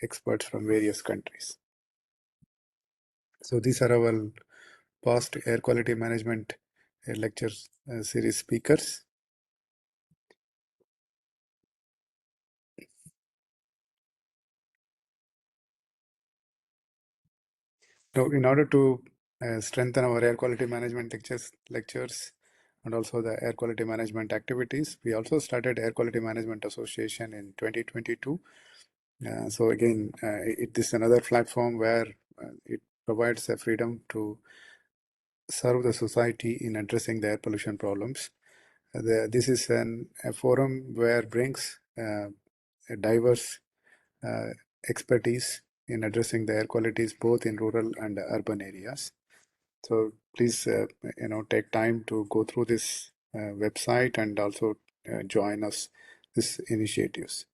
experts from various countries. So these are our past air quality management lecture series speakers. Now, in order to strengthen our air quality management lectures and also the air quality management activities, we also started Air Quality Management Association in 2022. So again, it is another platform where it provides a freedom to serve the society in addressing the air pollution problems. This is a forum where brings a diverse expertise in addressing the air qualities both in rural and urban areas. So please, take time to go through this website and also join us these initiatives.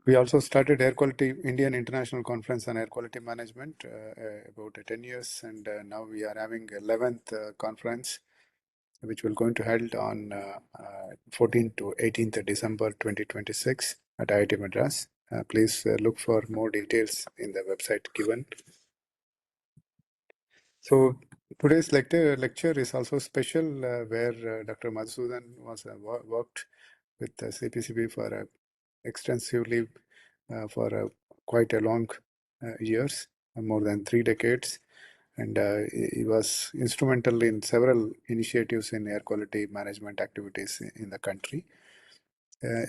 We also started Air Quality Indian International Conference on Air Quality Management about 10 years, and now we are having 11th conference, which will going to held on 14th to 18th December 2026 at IIT Madras. Please look for more details in the website given. So today's lecture is also special, where Dr. Madhusudanan was worked with CPCB for extensively for quite a long years, more than 3 decades, and he was instrumental in several initiatives in air quality management activities in the country.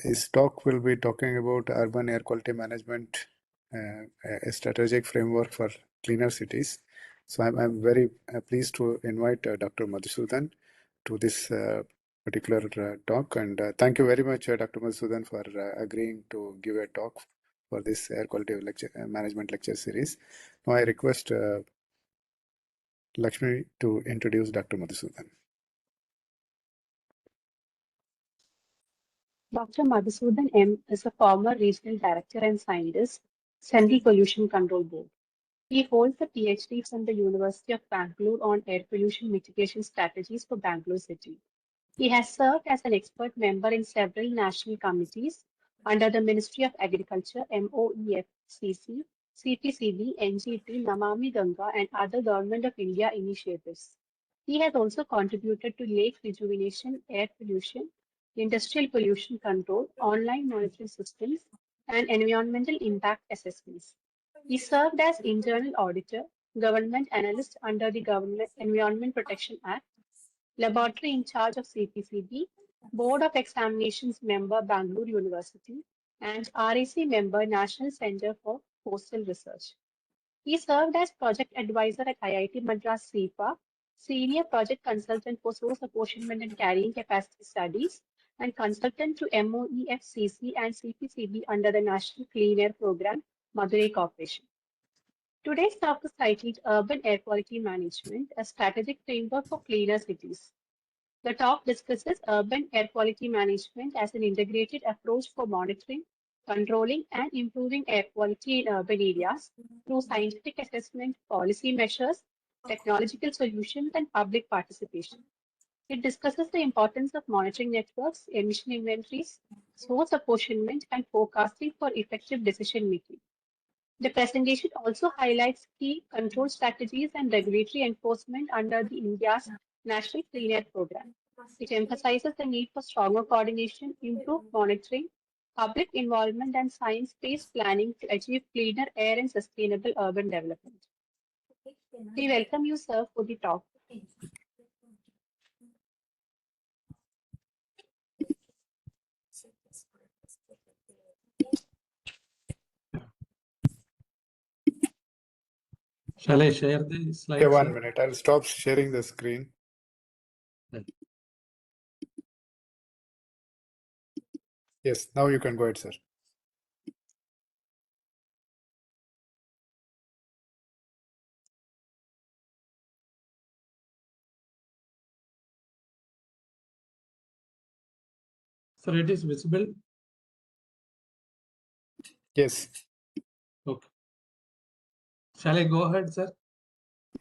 His talk will be talking about urban air quality management, a strategic framework for cleaner cities. So I'm very pleased to invite Dr. Madhusudanan to this particular talk, and thank you very much, Dr. Madhusudanan, for agreeing to give a talk for this air quality management lecture series. Now I request Lakshmi to introduce Dr. Madhusudanan. Dr. Madhusudanan M. is a former Regional Director and Scientist, Central Pollution Control Board. He holds a PhD from the University of Bangalore on air pollution mitigation strategies for Bangalore City. He has served as an expert member in several national committees under the Ministry of Agriculture, MOEFCC, CPCB, NGT, Namami Ganga, and other Government of India initiatives. He has also contributed to lake rejuvenation, air pollution, industrial pollution control, online monitoring systems, and environmental impact assessments. He served as internal auditor, government analyst under the Government Environment Protection Act, laboratory in charge of CPCB, Board of Examinations member, Bangalore University, and RAC member, National Center for Coastal Research. He served as project advisor at IIT Madras CEPHA, senior project consultant for source apportionment and carrying capacity studies, and consultant to MOEFCC and CPCB under the National Clean Air Program, Madurai Corporation. Today's talk is titled Urban Air Quality Management, a Strategic Framework for Cleaner Cities. The talk discusses urban air quality management as an integrated approach for monitoring, controlling, and improving air quality in urban areas through scientific assessment, policy measures, technological solutions, and public participation. It discusses the importance of monitoring networks, emission inventories, source apportionment, and forecasting for effective decision making. The presentation also highlights key control strategies and regulatory enforcement under the India's National Clean Air Program. It emphasizes the need for stronger coordination, improved monitoring, public involvement, and science-based planning to achieve cleaner air and sustainable urban development. We welcome you, sir, for the talk. Shall I share the slides? Yeah, 1 minute. I'll stop sharing the screen. Yes, now you can go ahead, sir. Sir, it is visible? Yes. Okay. Shall I go ahead, sir?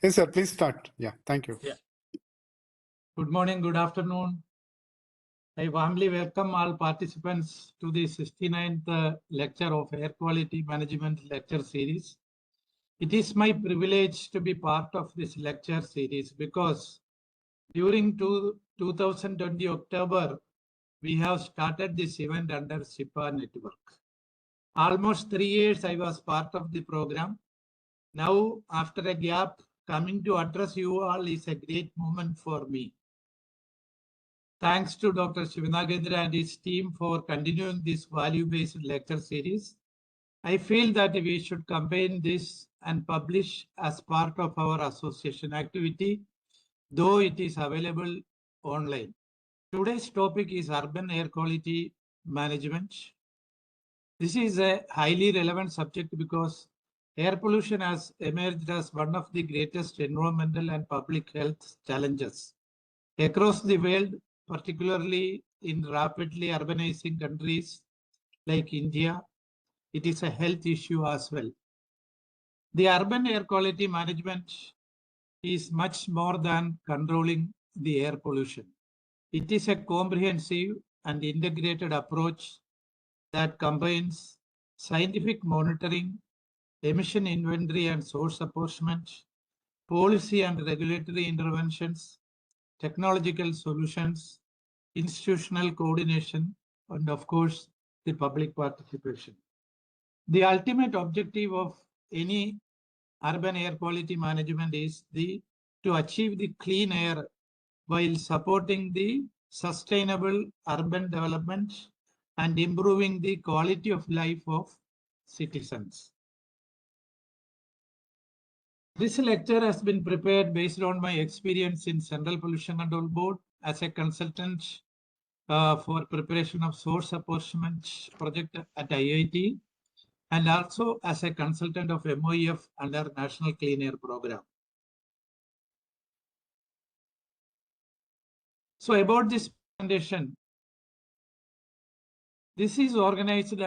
Yes, sir. Please start. Yeah, thank you. Yeah. Good morning, good afternoon, I warmly welcome all participants to the 69th lecture of Air Quality Management lecture series. It is my privilege to be part of this lecture series because during 2020 October, we have started this event under CEPHA network. Almost 3 years I was part of the program. Now, after a gap, coming to address you all is a great moment for me. Thanks to Dr. Shivanagendra and his team for continuing this value-based lecture series. I feel that we should combine this and publish as part of our association activity, though it is available online. Today's topic is urban air quality management. This is a highly relevant subject because air pollution has emerged as one of the greatest environmental and public health challenges across the world, particularly in rapidly urbanizing countries like India. It is a health issue as well. The urban air quality management is much more than controlling the air pollution. It is a comprehensive and integrated approach that combines scientific monitoring, emission inventory and source apportionment, policy and regulatory interventions, technological solutions, institutional coordination, and of course, the public participation. The ultimate objective of any urban air quality management is to achieve the clean air while supporting the sustainable urban development and improving the quality of life of citizens. This lecture has been prepared based on my experience in Central Pollution Control Board as a consultant for preparation of source apportionment project at IIT and also as a consultant of MOEF under National Clean Air Program. So about this presentation, this is organized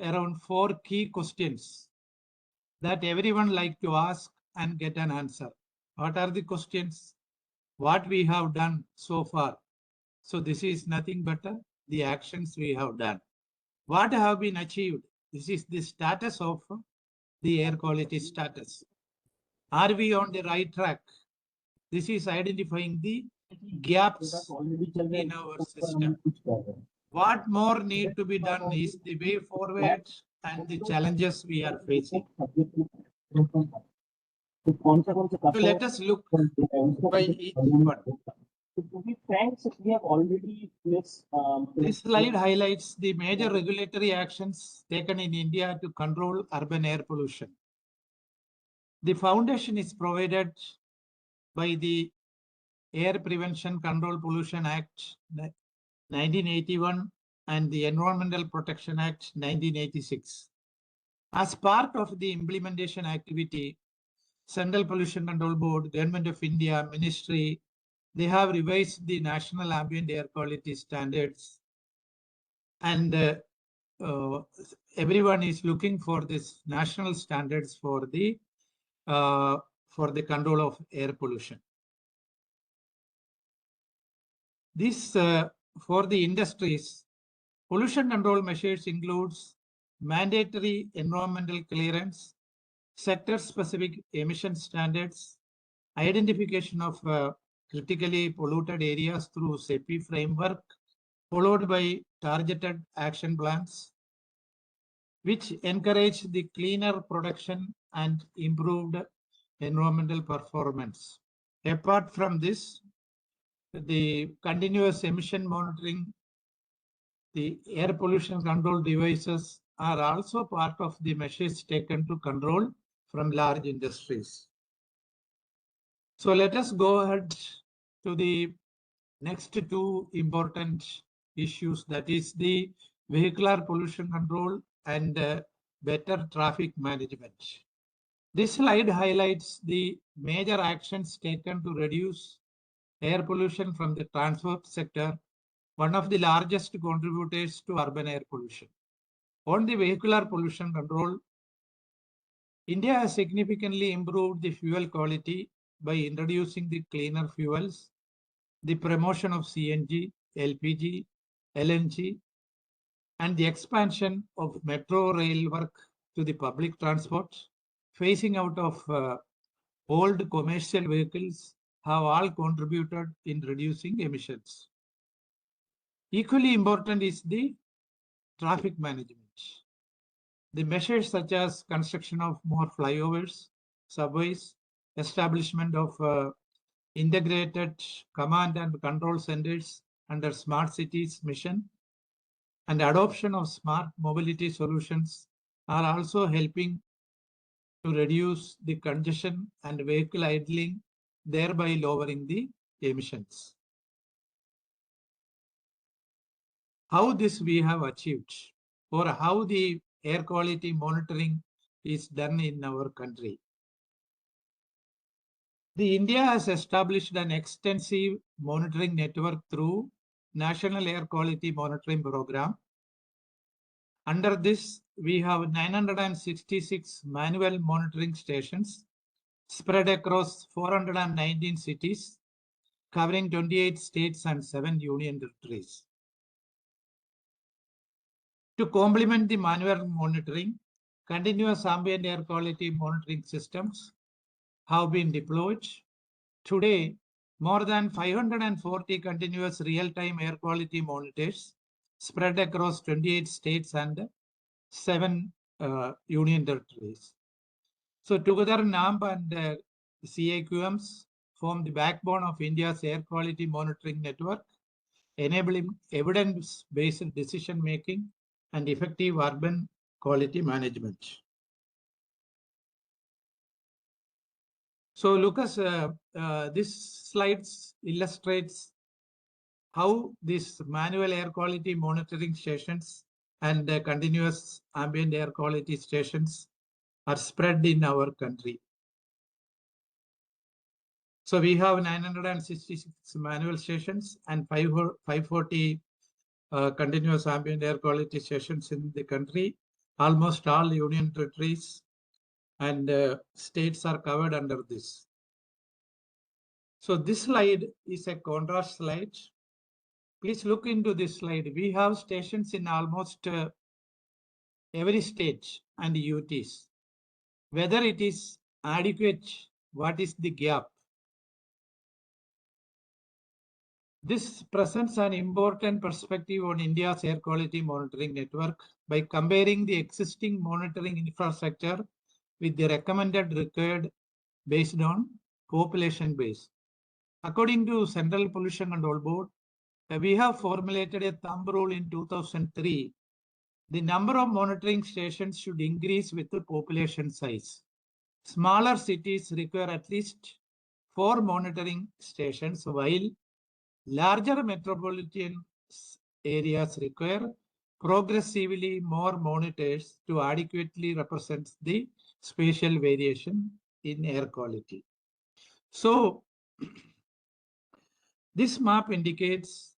around 4 key questions that everyone like to ask and get an answer. What are the questions? What we have done so far? So this is nothing but the actions we have done. What have been achieved? This is the status of the air quality status. Are we on the right track? This is identifying the gaps in our system. What more need to be done is the way forward and the challenges we are facing. So let us look by each one. To be frank, we have already This slide highlights the major regulatory actions taken in India to control urban air pollution. The foundation is provided by the Air Prevention Control Pollution Act 1981 and the Environmental Protection Act 1986. As part of the implementation activity, Central Pollution Control Board, Government of India, Ministry, they have revised the National Ambient Air Quality Standards, and everyone is looking for this national standards for the control of air pollution. This for the industries, pollution control measures includes mandatory environmental clearance, sector-specific emission standards, identification of critically polluted areas through CEPHA framework, followed by targeted action plans, which encourage the cleaner production and improved environmental performance. Apart from this, the continuous emission monitoring, the air pollution control devices are also part of the measures taken to control from large industries. So let us go ahead to the next 2 important issues, that is the vehicular pollution control and better traffic management. This slide highlights the major actions taken to reduce air pollution from the transport sector, one of the largest contributors to urban air pollution. On the vehicular pollution control, India has significantly improved the fuel quality by introducing the cleaner fuels, the promotion of CNG, LPG, LNG, and the expansion of metro rail work to the public transport, phasing out of old commercial vehicles have all contributed in reducing emissions. Equally important is the traffic management. The measures such as construction of more flyovers, subways, establishment of integrated command and control centers under Smart Cities mission, and adoption of smart mobility solutions are also helping to reduce the congestion and vehicle idling, thereby lowering the emissions. How this we have achieved, or how the air quality monitoring is done in our country. The India has established an extensive monitoring network through National Air Quality Monitoring Program. Under this, we have 966 manual monitoring stations spread across 419 cities, covering 28 states and 7 union territories. To complement the manual monitoring, continuous ambient air quality monitoring systems have been deployed. Today, more than 540 continuous real-time air quality monitors spread across 28 states and 7 union territories. So together, NAMP and CAQMs form the backbone of India's air quality monitoring network, enabling evidence-based decision-making and effective urban quality management. So Lucas, this slides illustrates how these manual air quality monitoring stations and continuous ambient air quality stations are spread in our country. So we have 966 manual stations and 540 continuous ambient air quality stations in the country. Almost all union territories and states are covered under this. So this slide is a contrast slide. Please look into this slide. We have stations in almost every state and UTs. Whether it is adequate, what is the gap? This presents an important perspective on India's air quality monitoring network by comparing the existing monitoring infrastructure with the recommended required based on population base. According to Central Pollution Control Board, we have formulated a thumb rule in 2003. The number of monitoring stations should increase with the population size. Smaller cities require at least 4 monitoring stations, while larger metropolitan areas require progressively more monitors to adequately represent the spatial variation in air quality. So, this map indicates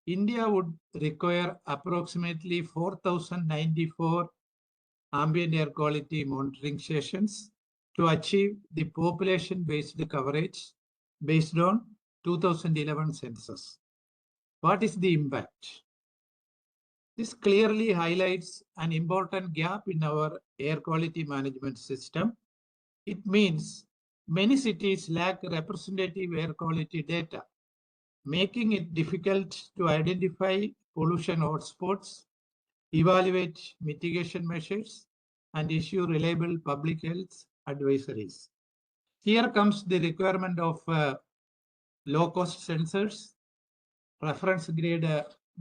India would require approximately 4,094 ambient air quality monitoring stations to achieve the population-based coverage based on 2011 census. What is the impact? This clearly highlights an important gap in our air quality management system. It means many cities lack representative air quality data, making it difficult to identify pollution hotspots, evaluate mitigation measures, and issue reliable public health advisories. Here comes the requirement of low-cost sensors, reference-grade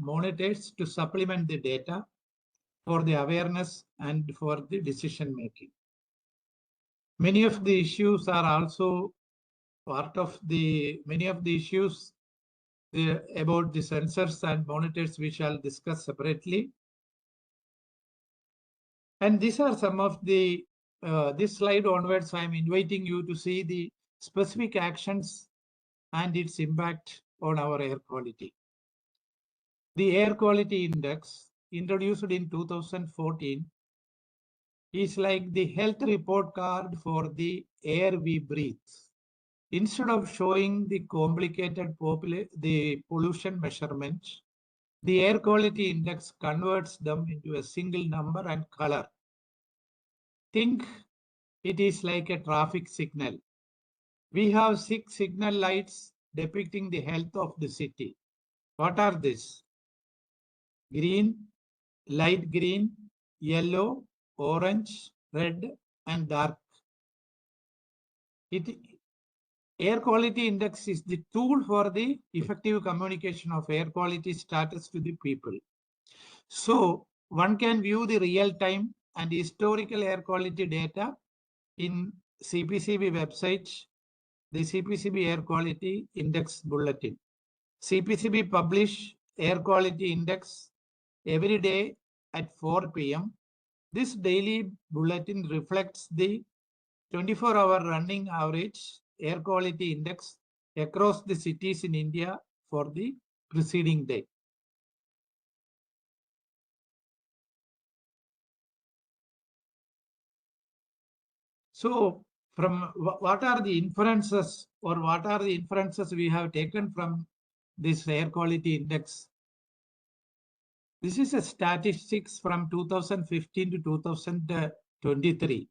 monitors to supplement the data for the awareness and for the decision-making. Many of the issues are also part of many of the issues about the sensors and monitors we shall discuss separately. And these are some of the, this slide onwards, I'm inviting you to see the specific actions and its impact on our air quality. The Air Quality Index, introduced in 2014, is like the health report card for the air we breathe. Instead of showing the complicated pollution measurement, The air quality index converts them into a single number and color. Think it is like a traffic signal. We have 6 signal lights depicting the health of the city. What are these? Green, light green, yellow, orange, red, and dark. Air quality index is the tool for the effective communication of air quality status to the people. So one can view the real-time and historical air quality data in CPCB website, the CPCB Air Quality Index Bulletin. CPCB publish air quality index every day at 4 p.m. This daily bulletin reflects the 24-hour running average air quality index across the cities in India for the preceding day. So from what are the inferences we have taken from this air quality index? This is a statistics from 2015 to 2023.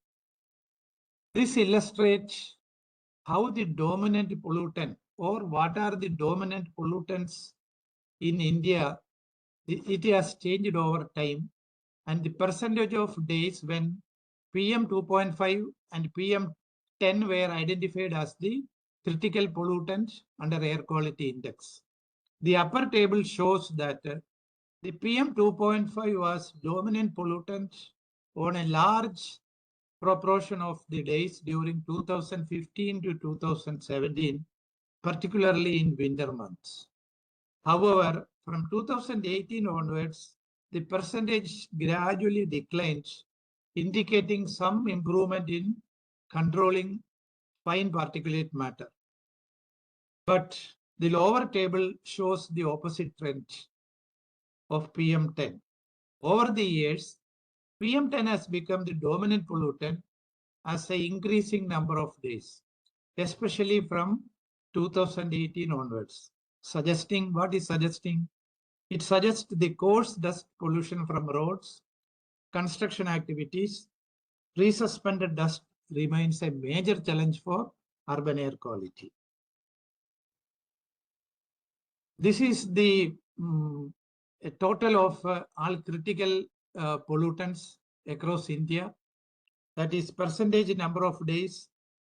This illustrates how the dominant pollutant or what are the dominant pollutants in India. It has changed over time, and the percentage of days when PM 2.5 and PM 10 were identified as the critical pollutants under air quality index. The upper table shows that the PM 2.5 was dominant pollutant on a large proportion of the days during 2015 to 2017, particularly in winter months. However, from 2018 onwards, the percentage gradually declines, indicating some improvement in controlling fine particulate matter. But the lower table shows the opposite trend of PM10. Over the years, PM10 has become the dominant pollutant as an increasing number of days, especially from 2018 onwards. Suggesting, what is suggesting? It suggests the coarse dust pollution from roads, construction activities, resuspended dust remains a major challenge for urban air quality. This is the a total of all critical pollutants across India. That is percentage number of days,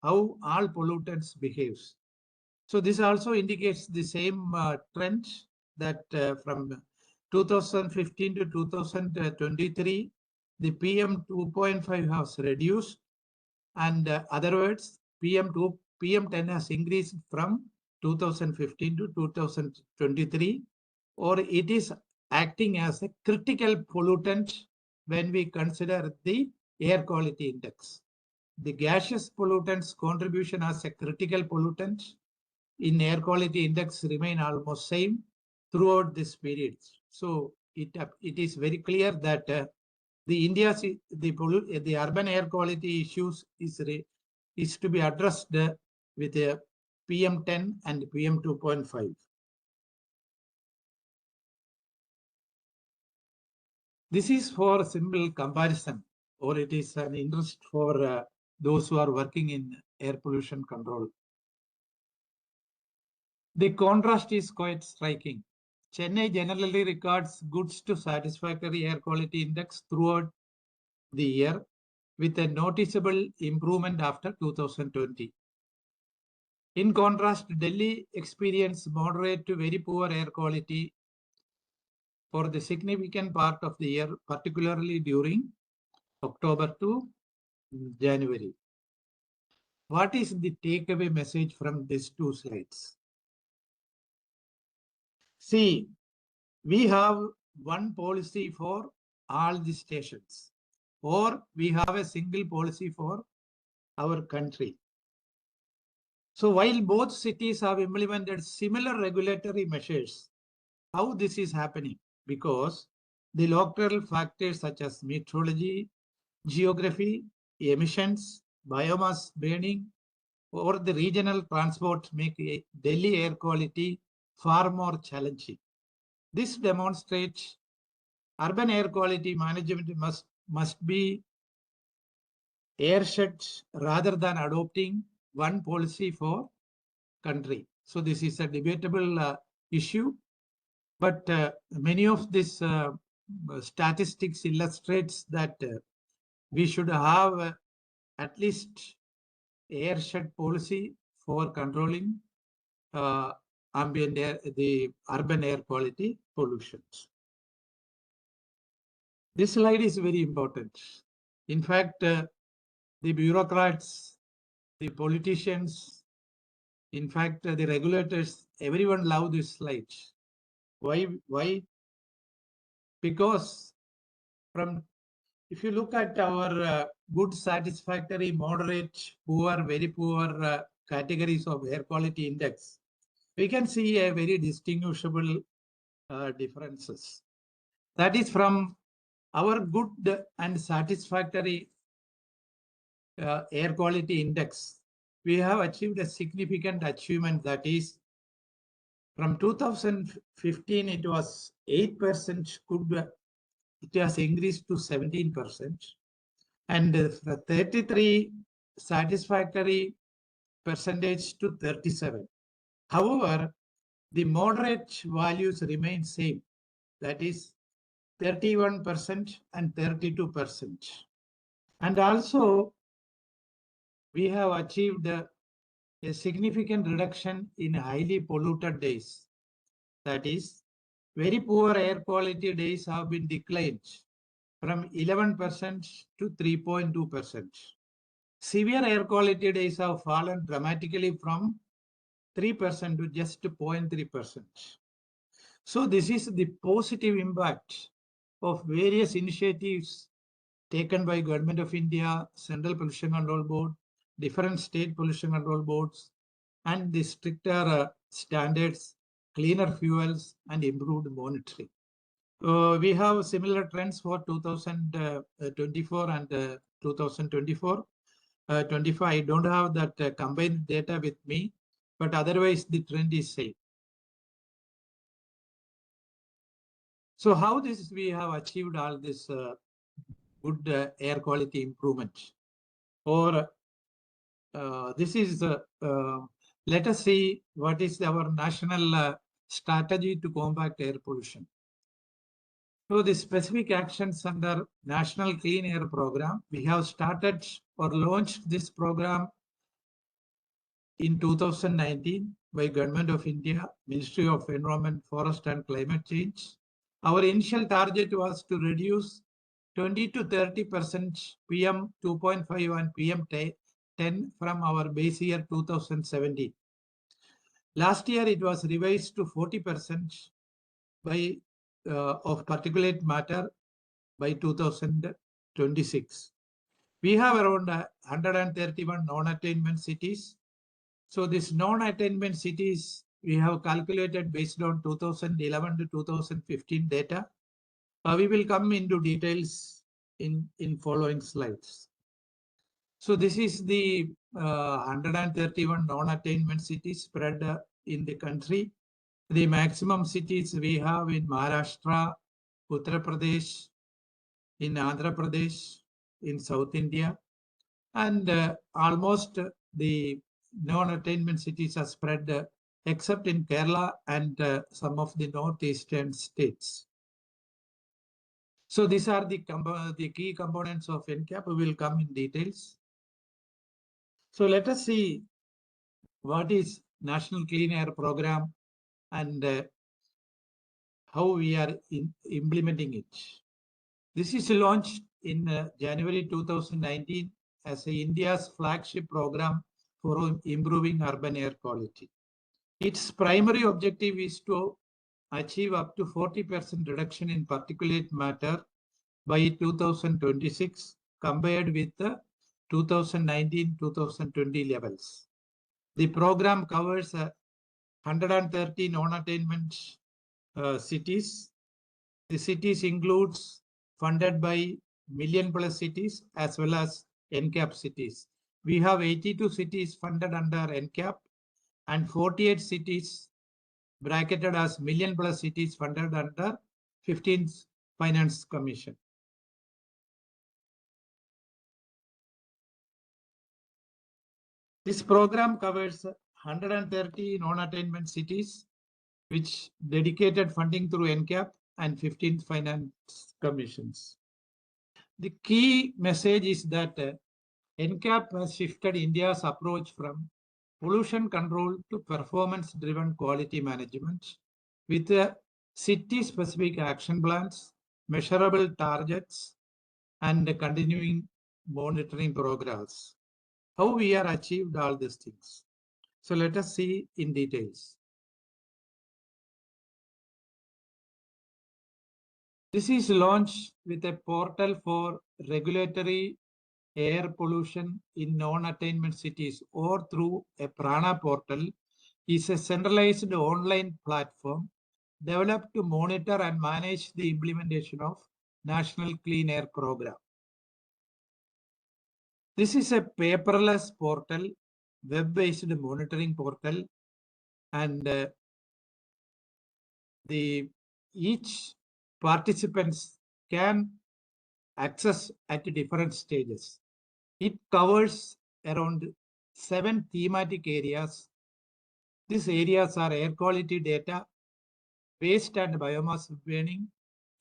how all pollutants behaves. So this also indicates the same trend that from 2015 to 2023, the PM 2.5 has reduced, and other words, PM10 has increased from 2015 to 2023, or it is acting as a critical pollutant when we consider the air quality index. The gaseous pollutants contribution as a critical pollutant in air quality index remain almost same throughout this period. So it is very clear that the urban air quality issues is to be addressed with PM10 and PM 2.5. This is for simple comparison, or it is an interest for those who are working in air pollution control. The contrast is quite striking. Chennai generally records goods to satisfactory air quality index throughout the year, with a noticeable improvement after 2020. In contrast, Delhi experienced moderate to very poor air quality for the significant part of the year, particularly during October to January. What is the takeaway message from these two slides? See, we have one policy for all the stations, or we have a single policy for our country. So while both cities have implemented similar regulatory measures, how this is happening? Because the local factors such as meteorology, geography, emissions, biomass burning, or the regional transport make Delhi air quality far more challenging. This demonstrates urban air quality management must be airshed rather than adopting one policy for country. So this is a debatable issue, but many of these statistics illustrates that we should have at least airshed policy for controlling ambient air, the urban air quality pollutions. This slide is very important. In fact, the bureaucrats, the politicians, in fact, the regulators, everyone love this slide. Why? Because if you look at our good, satisfactory, moderate, poor, very poor categories of air quality index, we can see a very distinguishable differences. That is from our good and satisfactory air quality index. We have achieved a significant achievement, that is from 2015 it was 8% good, it has increased to 17%, and 33 satisfactory percentage to 37. However, the moderate values remain same, that is 31% and 32%. And also we have achieved a significant reduction in highly polluted days. That is, very poor air quality days have been declined from 11% to 3.2%. Severe air quality days have fallen dramatically from 3% to just 0.3%. So this is the positive impact of various initiatives taken by Government of India, Central Pollution Control Board, different state pollution control boards, and the stricter standards, cleaner fuels, and improved monitoring. We have similar trends for 2024 and 2024. 25, I don't have that combined data with me, but otherwise the trend is same. So how we have achieved all this good air quality improvement? Or this is, let us see what is our national strategy to combat air pollution. So the specific actions under National Clean Air Program, we have started or launched this program in 2019 by Government of India, Ministry of Environment, Forest and Climate Change. Our initial target was to reduce 20 to 30% PM 2.5 and PM 10 from our base year 2017. Last year it was revised to 40% by of particulate matter by 2026. We have around 131 non-attainment cities. So these non-attainment cities we have calculated based on 2011 to 2015 data. We will come into details in following slides. So this is the 131 non-attainment cities spread in the country. The maximum cities we have in Maharashtra, Uttar Pradesh, in Andhra Pradesh, in South India, and almost the non-attainment cities are spread except in Kerala and some of the northeastern states. So these are the key components of NCAP. We will come in details. So let us see what is National Clean Air Program and how we are implementing it. This is launched in January 2019 as India's flagship program for improving urban air quality. Its primary objective is to achieve up to 40% reduction in particulate matter by 2026 compared with the 2019-2020 levels. The program covers 130 non-attainment cities. The cities includes funded by Million Plus cities as well as NCAP cities. We have 82 cities funded under NCAP and 48 cities bracketed as million plus cities funded under 15th Finance Commission. This program covers 130 non-attainment cities, which dedicated funding through NCAP and 15th Finance Commissions. The key message is that NCAP has shifted India's approach from pollution control to performance-driven quality management with city-specific action plans, measurable targets, and continuing monitoring progress. How we are achieved all these things. So let us see in details. This is launched with a portal for regulatory air pollution in non-attainment cities or through a Prana portal is a centralized online platform developed to monitor and manage the implementation of National Clean Air Program. This is a paperless portal, web-based monitoring portal, and each participants can access at different stages. It covers around 7 thematic areas. These areas are air quality data, waste and biomass burning,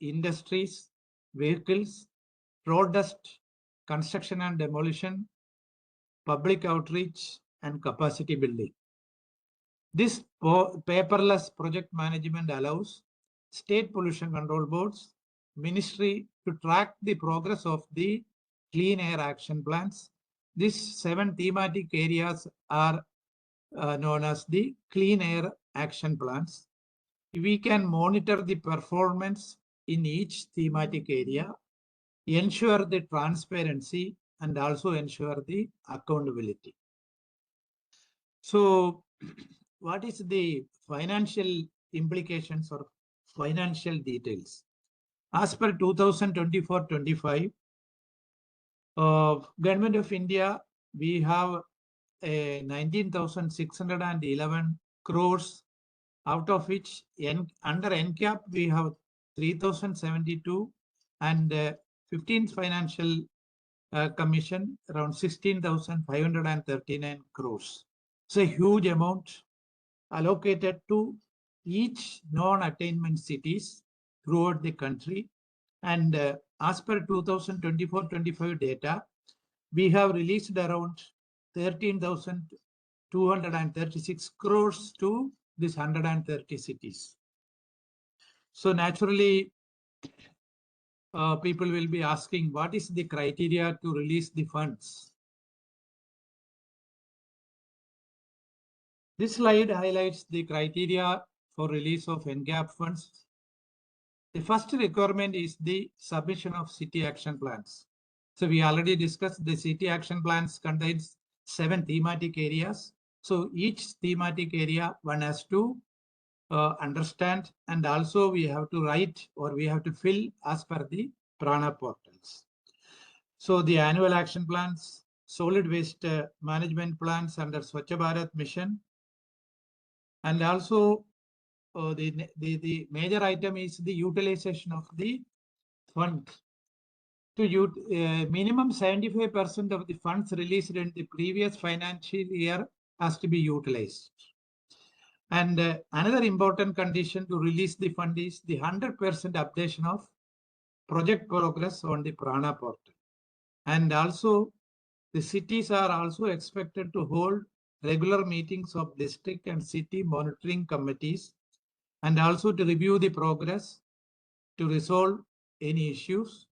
industries, vehicles, road dust, construction and demolition, public outreach, and capacity building. This paperless project management allows state pollution control boards, ministry to track the progress of the clean air action plans. These 7 thematic areas are known as the clean air action plans. We can monitor the performance in each thematic area, ensure the transparency, and also ensure the accountability. So what is the financial implications or financial details? As per 2024-25, Government of India, we have 19,611 crores, out of which under NCAP we have 3,072 and 15th Financial Commission around 16,539 crores. It's a huge amount allocated to each non-attainment cities throughout the country. And as per 2024-25 data, we have released around 13,236 crores to these 130 cities. So naturally, people will be asking, what is the criteria to release the funds? This slide highlights the criteria for release of NCAP funds. The first requirement is the submission of city action plans. So we already discussed the city action plans contains 7 thematic areas. So each thematic area one has to understand, and also we have to write or we have to fill as per the Prana portals. So the annual action plans, solid waste management plans under Swachh Bharat mission, and also the major item is the utilization of the fund. To minimum 75% of the funds released in the previous financial year has to be utilized. And another important condition to release the fund is the 100% updation of project progress on the Prana portal. And also the cities are also expected to hold regular meetings of district and city monitoring committees, and also to review the progress, to resolve any issues,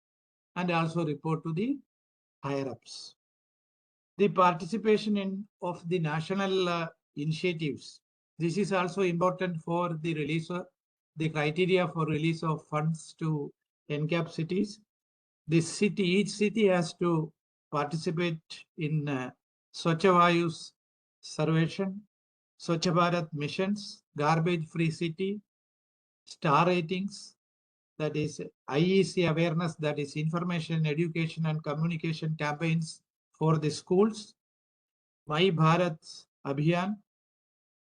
and also report to the higher-ups. The participation of the national initiatives. This is also important for the release of the criteria for release of funds to NCAP cities. Each city has to participate in Swachh Vayu's Sarvation, Swachh Bharat missions, garbage-free city, star ratings, that is IEC awareness, that is information, education and communication campaigns for the schools, My Bharat Abhiyan,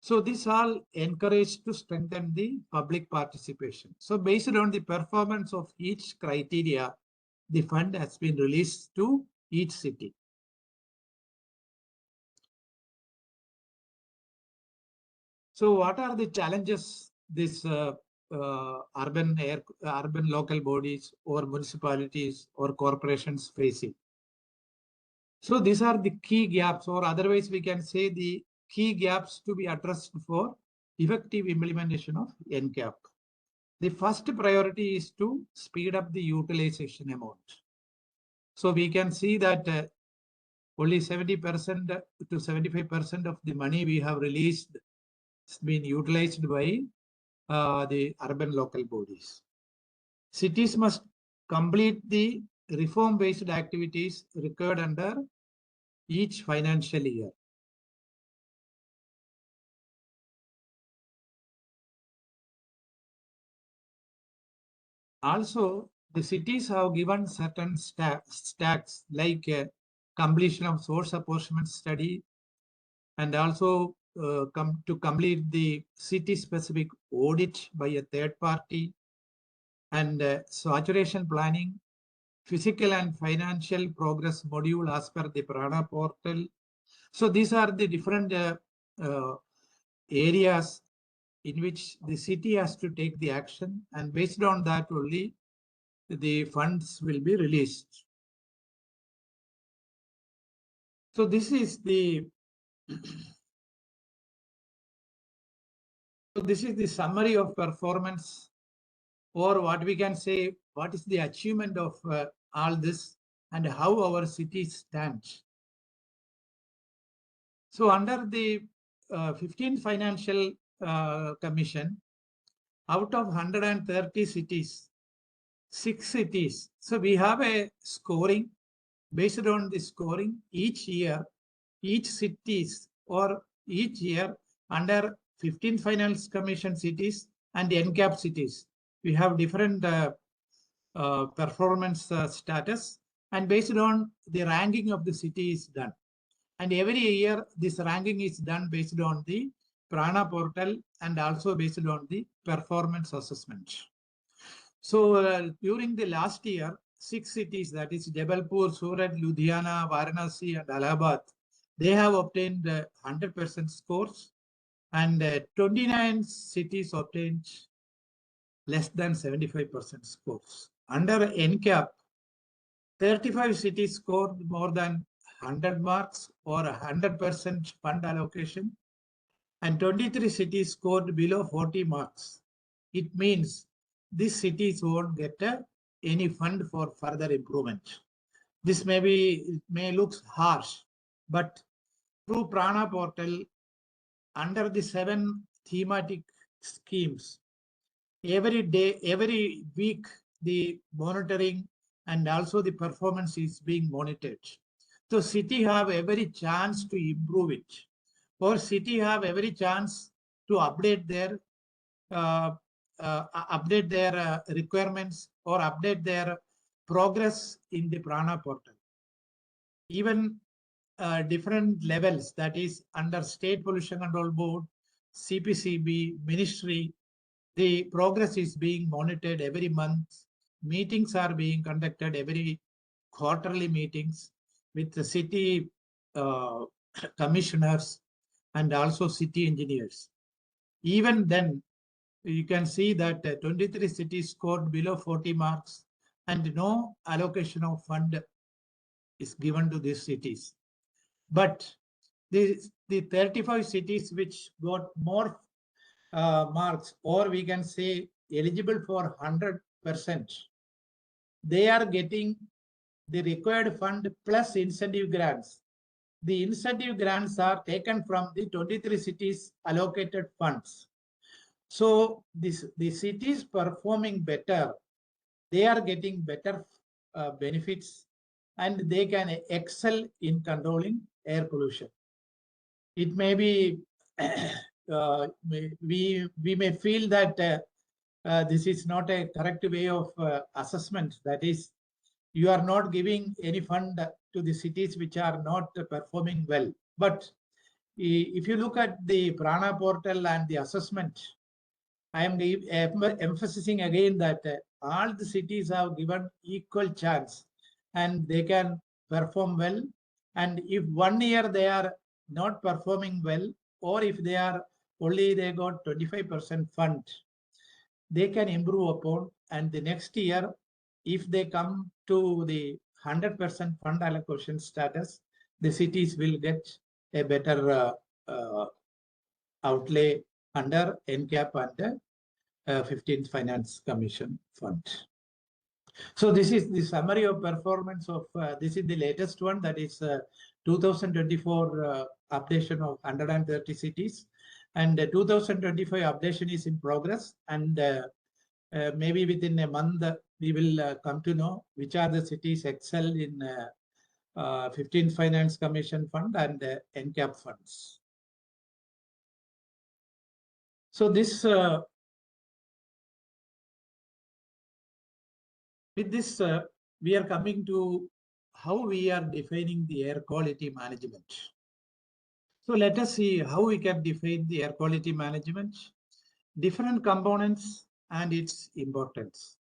So this all encouraged to strengthen the public participation. So based on the performance of each criteria, the fund has been released to each city. So what are the challenges this urban local bodies or municipalities or corporations facing? So these are the key gaps, or otherwise we can say the key gaps to be addressed for effective implementation of NCAP. The first priority is to speed up the utilization amount. So we can see that only 70% to 75% of the money we have released has been utilized by the urban local bodies. Cities must complete the reform-based activities required under each financial year. Also, the cities have given certain stacks like completion of source apportionment study, and also to complete the city-specific audit by a third party, and saturation planning, physical and financial progress module as per the Prana portal. So these are the different areas in which the city has to take the action, and based on that only the funds will be released. So this is the summary of performance, or what we can say, what is the achievement of all this and how our city stands. So under the 15th Financial Commission, out of 130 cities, 6 cities. So we have a scoring. Based on the scoring, each year, each cities or each year under 15th Finance Commission cities and NCAP cities, we have different performance status, and based on the ranking of the city is done. And every year this ranking is done based on the Prana portal and also based on the performance assessment. So during the last year, 6 cities, that is Jabalpur, Surat, Ludhiana, Varanasi, and Allahabad, they have obtained 100% scores, and 29 cities obtained less than 75% scores. Under NCAP, 35 cities scored more than 100 marks or 100% fund allocation, and 23 cities scored below 40 marks. It means these cities won't get any fund for further improvement. This may look harsh, but through Prana portal, under the 7 thematic schemes, every day, every week, the monitoring and also the performance is being monitored. So city have every chance to improve it, or city have every chance to update their requirements or update their progress in the Prana portal. Even different levels, that is under State Pollution Control Board, CPCB, Ministry, the progress is being monitored every month. Meetings are being conducted every quarterly meetings with the city commissioners and also city engineers. Even then, you can see that 23 cities scored below 40 marks and no allocation of fund is given to these cities. But the 35 cities which got more marks, or we can say eligible for 100%, they are getting the required fund plus incentive grants. The incentive grants are taken from the 23 cities allocated funds. So the cities performing better, they are getting better benefits, and they can excel in controlling air pollution. It may be we may feel that this is not a correct way of assessment. That is, you are not giving any fund to the cities which are not performing well. But If you look at the Prana portal and the assessment, I am emphasizing again that all the cities have given equal chance and they can perform well. And if 1 year they are not performing well, or if they are only they got 25% fund, they can improve upon. And the next year, if they come to the 100% fund allocation status, the cities will get a better outlay under NCAP and 15th Finance Commission Fund. So this is the summary of performance of, this is the latest one, that is 2024 updation of 130 cities. And 2025 updation is in progress. And maybe within a month, we will come to know which are the cities excel in 15th Finance Commission Fund and NCAP funds. So this, with this, we are coming to how we are defining the air quality management. So let us see how we can define the air quality management, different components and its importance.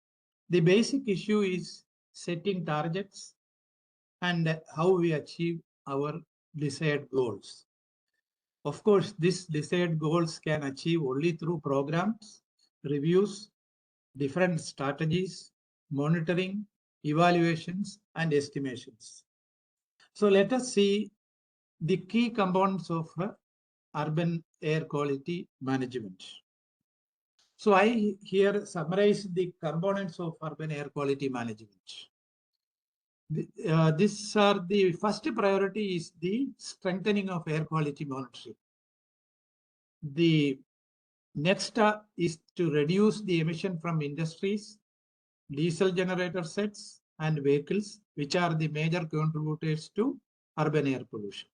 The basic issue is setting targets and how we achieve our desired goals. Of course, these desired goals can achieve only through programs, reviews, different strategies, monitoring, evaluations, and estimations. So let us see the key components of urban air quality management. So I here summarize the components of urban air quality management. These are the first priority is the strengthening of air quality monitoring. The next is to reduce the emission from industries, diesel generator sets, and vehicles, which are the major contributors to urban air pollution.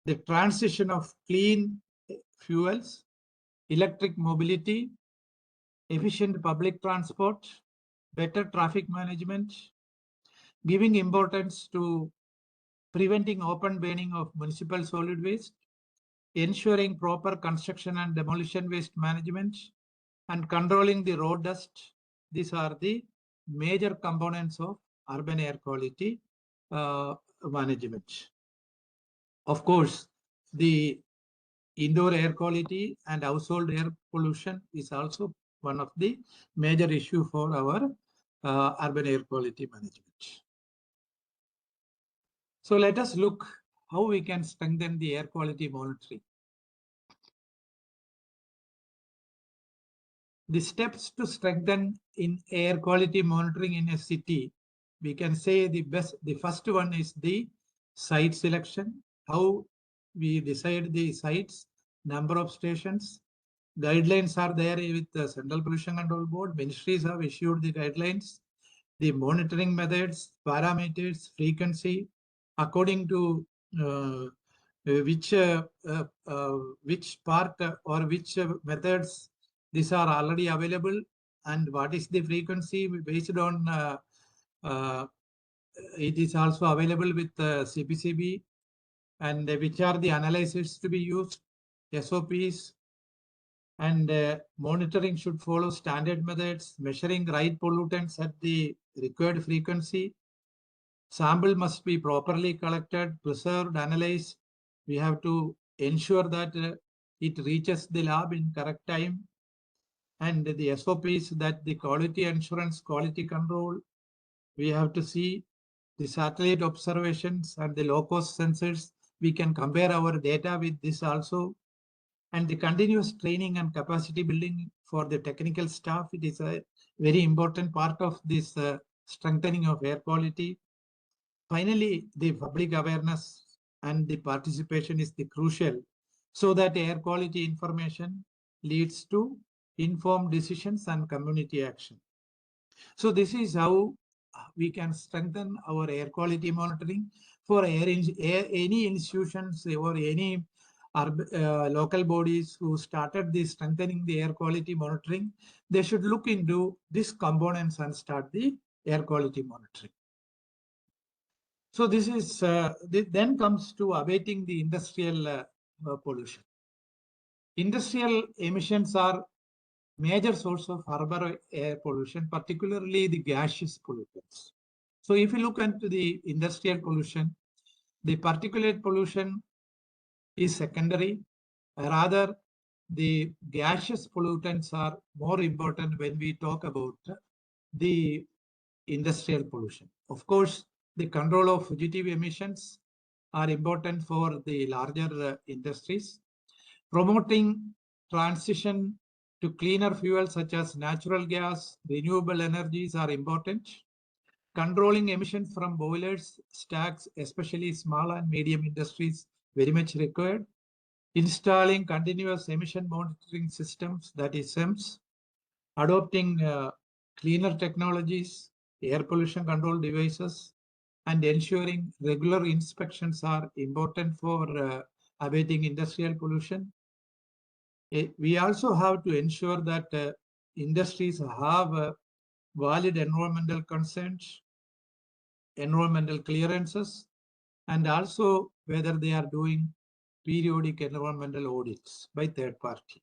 The transition of clean fuels, electric mobility, efficient public transport, better traffic management, giving importance to preventing open burning of municipal solid waste, ensuring proper construction and demolition waste management, and controlling the road dust. These are the major components of urban air quality management. Of course, the indoor air quality and household air pollution is also one of the major issue for our urban air quality management. So let us look how we can strengthen the air quality monitoring. The steps to strengthen in air quality monitoring in a city, we can say the first one is the site selection, how we decide the sites, number of stations. Guidelines are there with the Central Pollution Control Board. Ministries have issued the guidelines, the monitoring methods, parameters, frequency, according to which part or which methods these are already available, and what is the frequency based on it is also available with CPCB, and which are the analyses to be used, SOPs, and monitoring should follow standard methods, measuring right pollutants at the required frequency. Sample must be properly collected, preserved, analyzed. We have to ensure that it reaches the lab in correct time. And the SOPs, that the quality assurance, quality control, we have to see the satellite observations and the low-cost sensors. We can compare our data with this also. And the continuous training and capacity building for the technical staff, it is a very important part of this strengthening of air quality. Finally, the public awareness and the participation is the crucial, so that air quality information leads to informed decisions and community action. So this is how we can strengthen our air quality monitoring for any institutions or any local bodies who started this strengthening the air quality monitoring. They should look into these components and start the air quality monitoring. So this is then comes to abating the industrial pollution. Industrial emissions are major source of urban air pollution, particularly the gaseous pollutants. So if you look into the industrial pollution, the particulate pollution is secondary. Rather, the gaseous pollutants are more important when we talk about the industrial pollution. Of course, the control of fugitive emissions are important for the larger industries. Promoting transition to cleaner fuels such as natural gas, renewable energies are important. Controlling emissions from boilers, stacks, especially small and medium industries, very much required. Installing continuous emission monitoring systems, that is SEMS. Adopting cleaner technologies, air pollution control devices, and ensuring regular inspections are important for abating industrial pollution. We also have to ensure that industries have valid environmental consents, environmental clearances, and also whether they are doing periodic environmental audits by third party.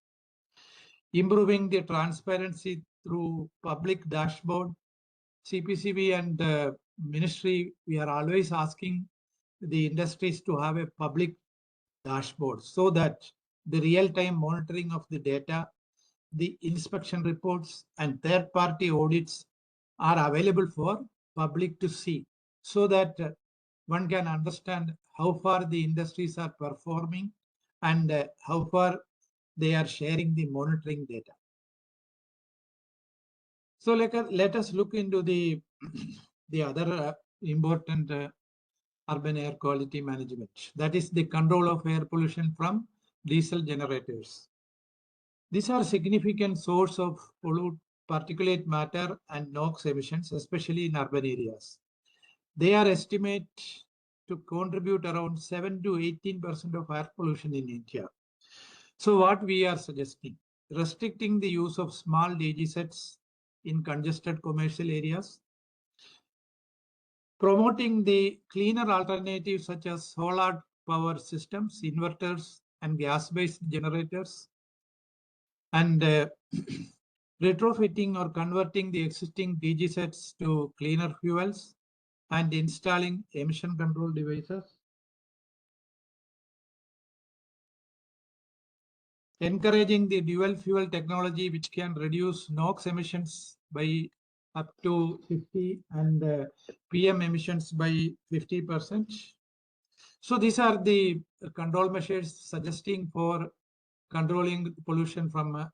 Improving the transparency through public dashboard. CPCB and ministry, we are always asking the industries to have a public dashboard so that the real-time monitoring of the data, the inspection reports, and third-party audits are available for public to see, so that one can understand how far the industries are performing and how far they are sharing the monitoring data. So let us look into the other important urban air quality management. That is the control of air pollution from diesel generators. These are significant source of particulate matter and NOx emissions, especially in urban areas. They are estimated to contribute around 7 to 18% of air pollution in India. So what we are suggesting, restricting the use of small DG sets in congested commercial areas, promoting the cleaner alternatives such as solar power systems, inverters, and gas-based generators, and retrofitting or converting the existing DG sets to cleaner fuels, and installing emission control devices. Encouraging the dual fuel technology, which can reduce NOx emissions by up to 50 and PM emissions by 50%. So these are the control measures suggesting for controlling pollution from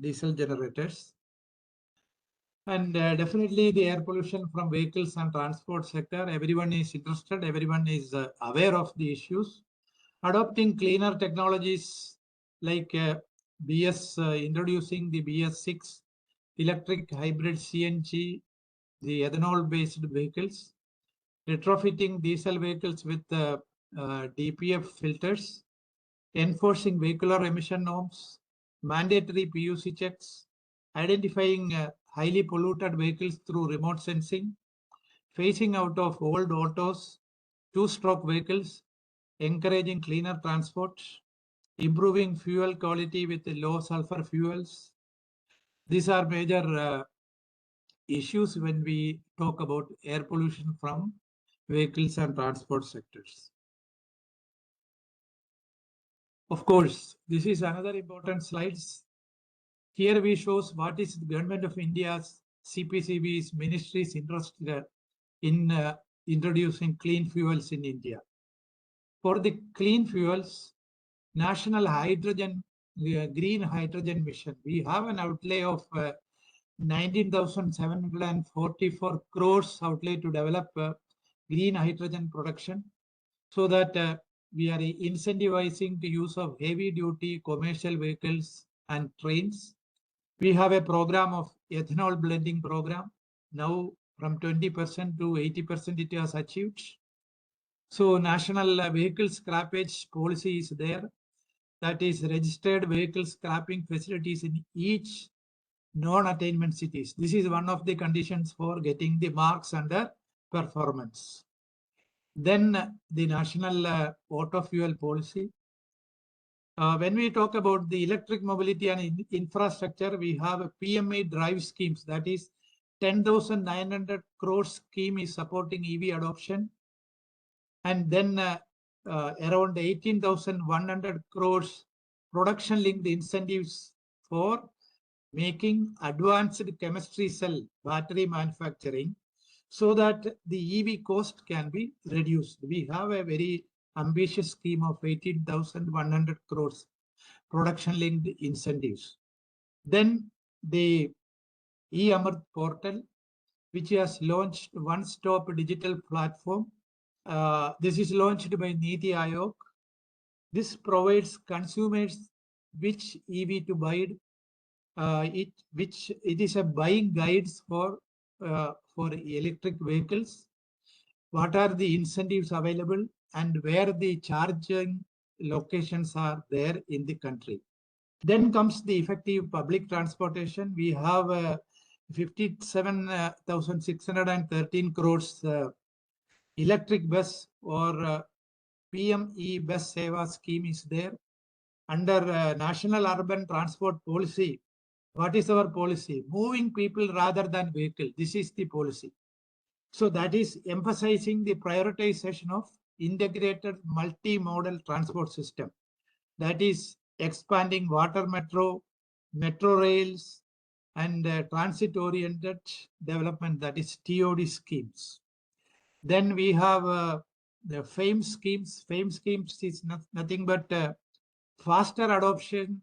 diesel generators. And definitely the air pollution from vehicles and transport sector, everyone is interested, everyone is aware of the issues. Adopting cleaner technologies like introducing the BS6, electric hybrid CNG, the ethanol-based vehicles, retrofitting diesel vehicles with DPF filters, enforcing vehicular emission norms, mandatory PUC checks, identifying highly polluted vehicles through remote sensing, phasing out of old autos, two-stroke vehicles, encouraging cleaner transport, improving fuel quality with low sulfur fuels. These are major issues when we talk about air pollution from vehicles and transport sectors. Of course, this is another important slides. Here we shows what is the Government of India's CPCB's ministry's interested in introducing clean fuels in India. For the clean fuels, National Hydrogen Green Hydrogen Mission, we have an outlay of 19,744 crores outlay to develop green hydrogen production, so that we are incentivizing the use of heavy duty commercial vehicles and trains. We have a program of ethanol blending program. Now from 20% to 80% it has achieved. So national vehicle scrappage policy is there. That is registered vehicle scrapping facilities in each non-attainment cities. This is one of the conditions for getting the marks under performance. Then the national auto fuel policy. When we talk about the electric mobility and infrastructure, we have a PMA drive schemes. That is 10,900 crore scheme is supporting EV adoption. And then around 18,100 crores production linked incentives for making advanced chemistry cell battery manufacturing so that the EV cost can be reduced. We have a very ambitious scheme of 18,100 crores production linked incentives. Then the e-Amrit portal, which has launched one-stop digital platform. This is launched by Niti Aayog. This provides consumers which EV to buy. It is a buying guides for electric vehicles. What are the incentives available and where the charging locations are there in the country. Then comes the effective public transportation. We have 57,613 crores electric bus or PM e-Bus Seva scheme is there. Under National Urban Transport Policy, what is our policy? Moving people rather than vehicle. This is the policy. So that is emphasizing the prioritization of integrated multimodal transport system. That is expanding water metro, metro rails, and transit-oriented development, that is TOD schemes. Then we have the FAME schemes. FAME schemes is nothing but faster adoption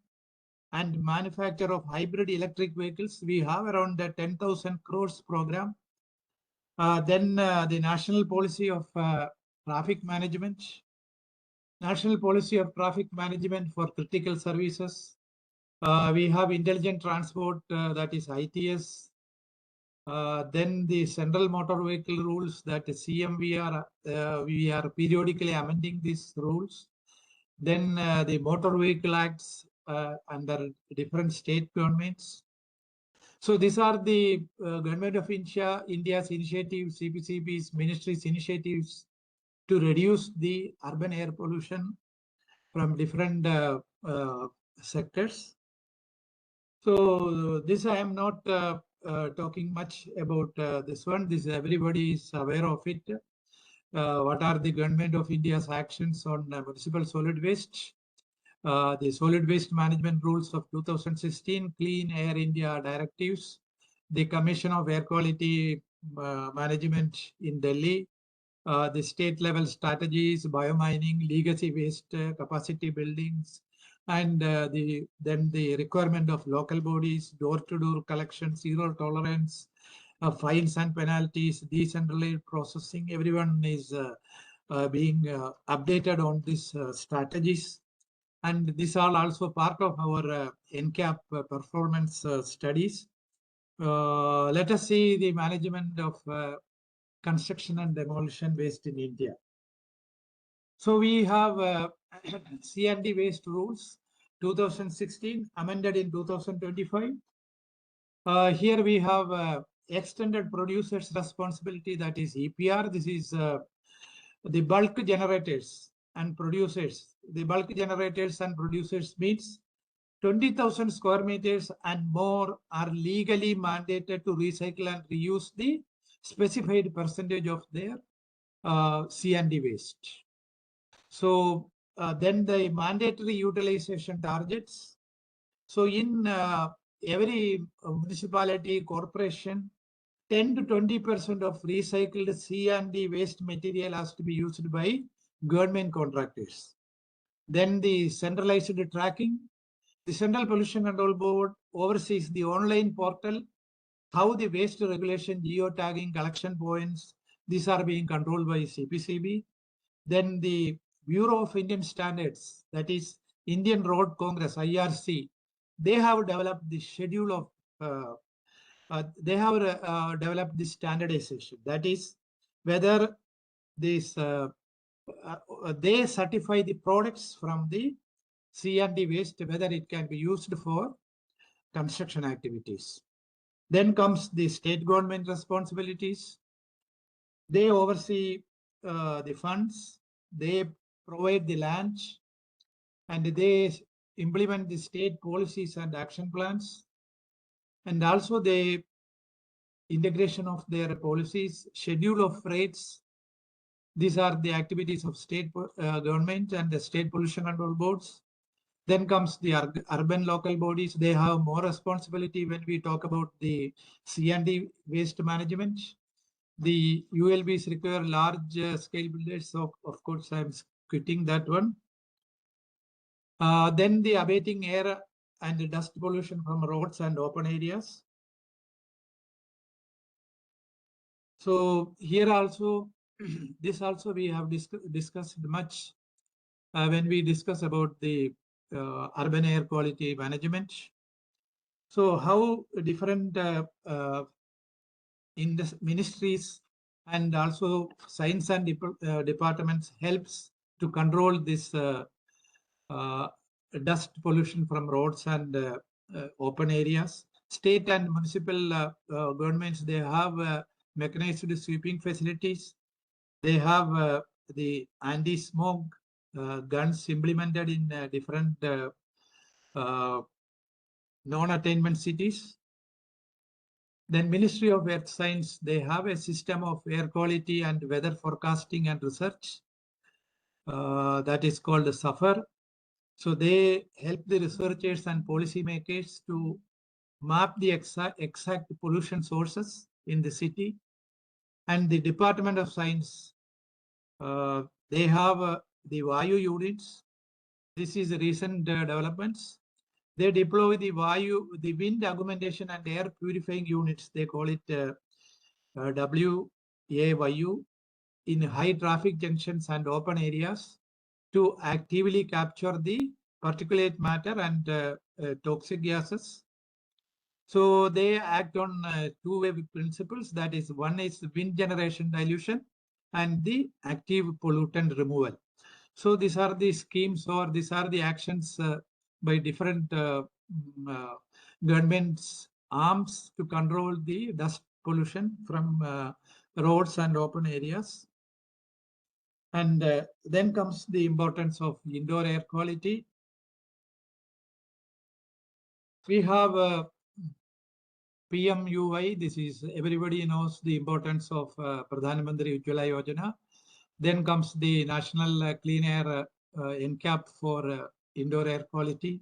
and manufacture of hybrid electric vehicles. We have around the 10,000 crores program. Then the National Policy of Traffic Management. National Policy of Traffic Management for Critical Services. We have Intelligent Transport, that is ITS. Then the Central Motor Vehicle Rules, that is CMVR. We are periodically amending these rules. Then the Motor Vehicle Acts under different state governments. So these are the Government of India's initiatives, CPCB's ministry's initiatives to reduce the urban air pollution from different sectors. So this I am not talking much about this one. This everybody is aware of it. What are the Government of India's actions on municipal solid waste? The solid waste management rules of 2016, Clean Air India directives, the Commission of Air Quality Management in Delhi, the state level strategies, biomining, legacy waste, capacity buildings, and then the requirement of local bodies, door-to-door collection, zero tolerance, fines and penalties, decentralized processing. Everyone is being updated on these strategies. And these are also part of our NCAP performance studies. Let us see the management of construction and demolition waste in India. So we have C&D waste rules 2016 amended in 2025. Here we have extended producers responsibility, that is EPR. This is the bulk generators and producers. The bulk generators and producers means 20,000 square meters and more are legally mandated to recycle and reuse the specified percentage of their C&D waste. So then the mandatory utilization targets. So in every municipality, corporation, 10 to 20% of recycled C&D waste material has to be used by government contractors. Then the centralized tracking. The Central Pollution Control Board oversees the online portal, how the waste regulation, geotagging, collection points, these are being controlled by CPCB. Then the Bureau of Indian Standards, that is Indian Road Congress, IRC, they have developed the schedule of, developed the standardization. That is whether this, they certify the products from the C&D waste, whether it can be used for construction activities. Then comes the state government responsibilities. They oversee the funds, they provide the land, and they implement the state policies and action plans, and also the integration of their policies, schedule of rates. These are the activities of state government and the state pollution control boards. Then comes the urban local bodies. They have more responsibility when we talk about the C&D waste management. The ULBs require large scale builders. So of course, I'm quitting that one. Then the abating air and dust pollution from roads and open areas. So here also, this also we have discussed much when we discuss about the urban air quality management. So how different in the ministries and also science and departments helps to control this dust pollution from roads and open areas. State and municipal governments, they have mechanized sweeping facilities. They have the anti-smoke guns implemented in different non-attainment cities. Then Ministry of Earth Science, they have a system of air quality and weather forecasting and research that is called CEPHA. So they help the researchers and policymakers to map the exact pollution sources in the city. And the Department of Science, they have the Vayu units. This is recent developments. They deploy the wind augmentation and air purifying units. They call it WAYU in high traffic junctions and open areas to actively capture the particulate matter and toxic gases. So they act on two principles. That is, one is wind generation dilution and the active pollutant removal. So these are the schemes, or these are the actions by different governments' arms to control the dust pollution from roads and open areas. And then comes the importance of indoor air quality. We have PMUI. This is, everybody knows the importance of Pradhan Mantri Ujjwala Yojana. Then comes the National Clean Air NCAP for indoor air quality.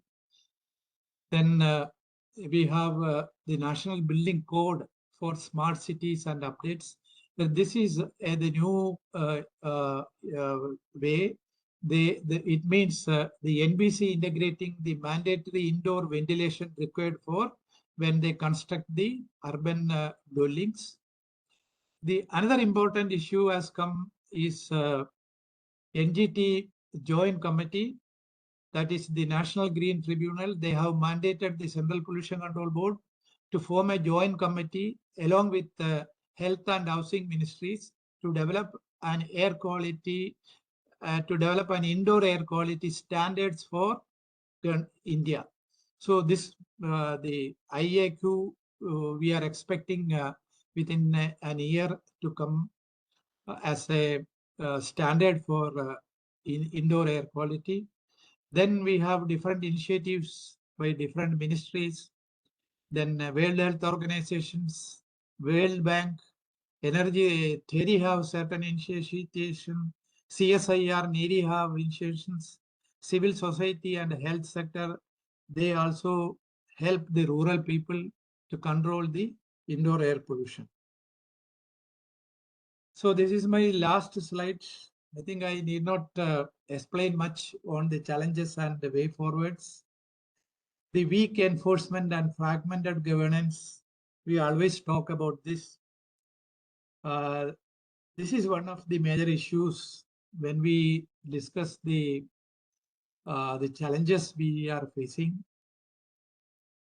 Then we have the National Building Code for smart cities and updates. This is the new way. It means the NBC integrating the mandatory indoor ventilation required for when they construct the urban dwellings. The another important issue has come is NGT Joint Committee, that is the National Green Tribunal. They have mandated the Central Pollution Control Board to form a joint committee along with health and housing ministries to develop an air quality, to develop an indoor air quality standards for India. So this, the IAQ, we are expecting within an year to come as a standard for indoor air quality. Then we have different initiatives by different ministries. Then World Health Organizations, World Bank, Energy, TERI have certain initiations, CSIR, NERI have initiations, civil society and health sector, they also help the rural people to control the indoor air pollution. So this is my last slide. I think I need not explain much on the challenges and the way forwards. The weak enforcement and fragmented governance, we always talk about this. This is one of the major issues when we discuss the challenges we are facing.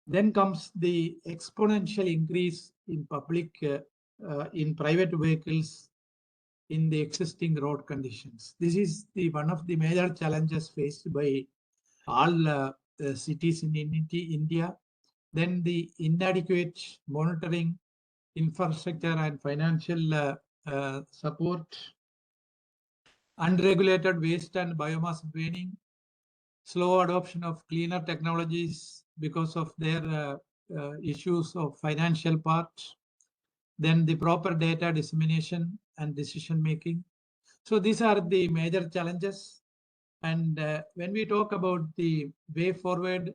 Then comes the exponential increase in in private vehicles in the existing road conditions. This is one of the major challenges faced by all cities in India. Then the inadequate monitoring, infrastructure and financial support, unregulated waste and biomass burning, slow adoption of cleaner technologies because of their issues of financial part, then the proper data dissemination and decision making. So these are the major challenges. And when we talk about the way forward,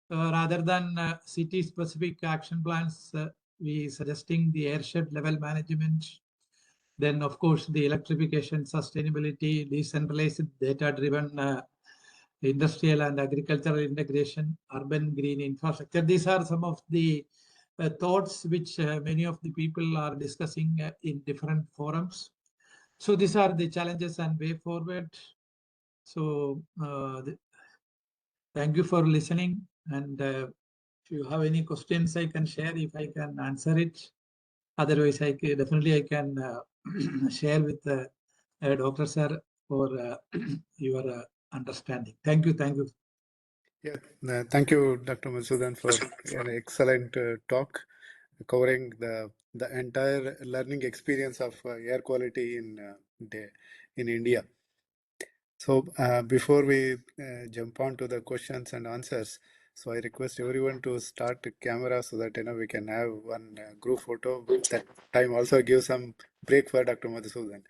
rather than city-specific action plans, we suggesting the airshed level management. Then, of course, the electrification, sustainability, decentralized data-driven industrial and agricultural integration, urban green infrastructure. These are some of the thoughts which many of the people are discussing in different forums. So these are the challenges and way forward. So thank you for listening. And if you have any questions, I can share if I can answer it. Otherwise, I can, definitely I can share with Dr. Sir for your understanding. Thank you. Thank you. Yeah, thank you, Dr. Madhusudanan, for an excellent talk covering the entire learning experience of air quality in India. So before we jump on to the questions and answers, so I request everyone to start the camera so that we can have one group photo. That time also give some break for Dr. Madhusudanan.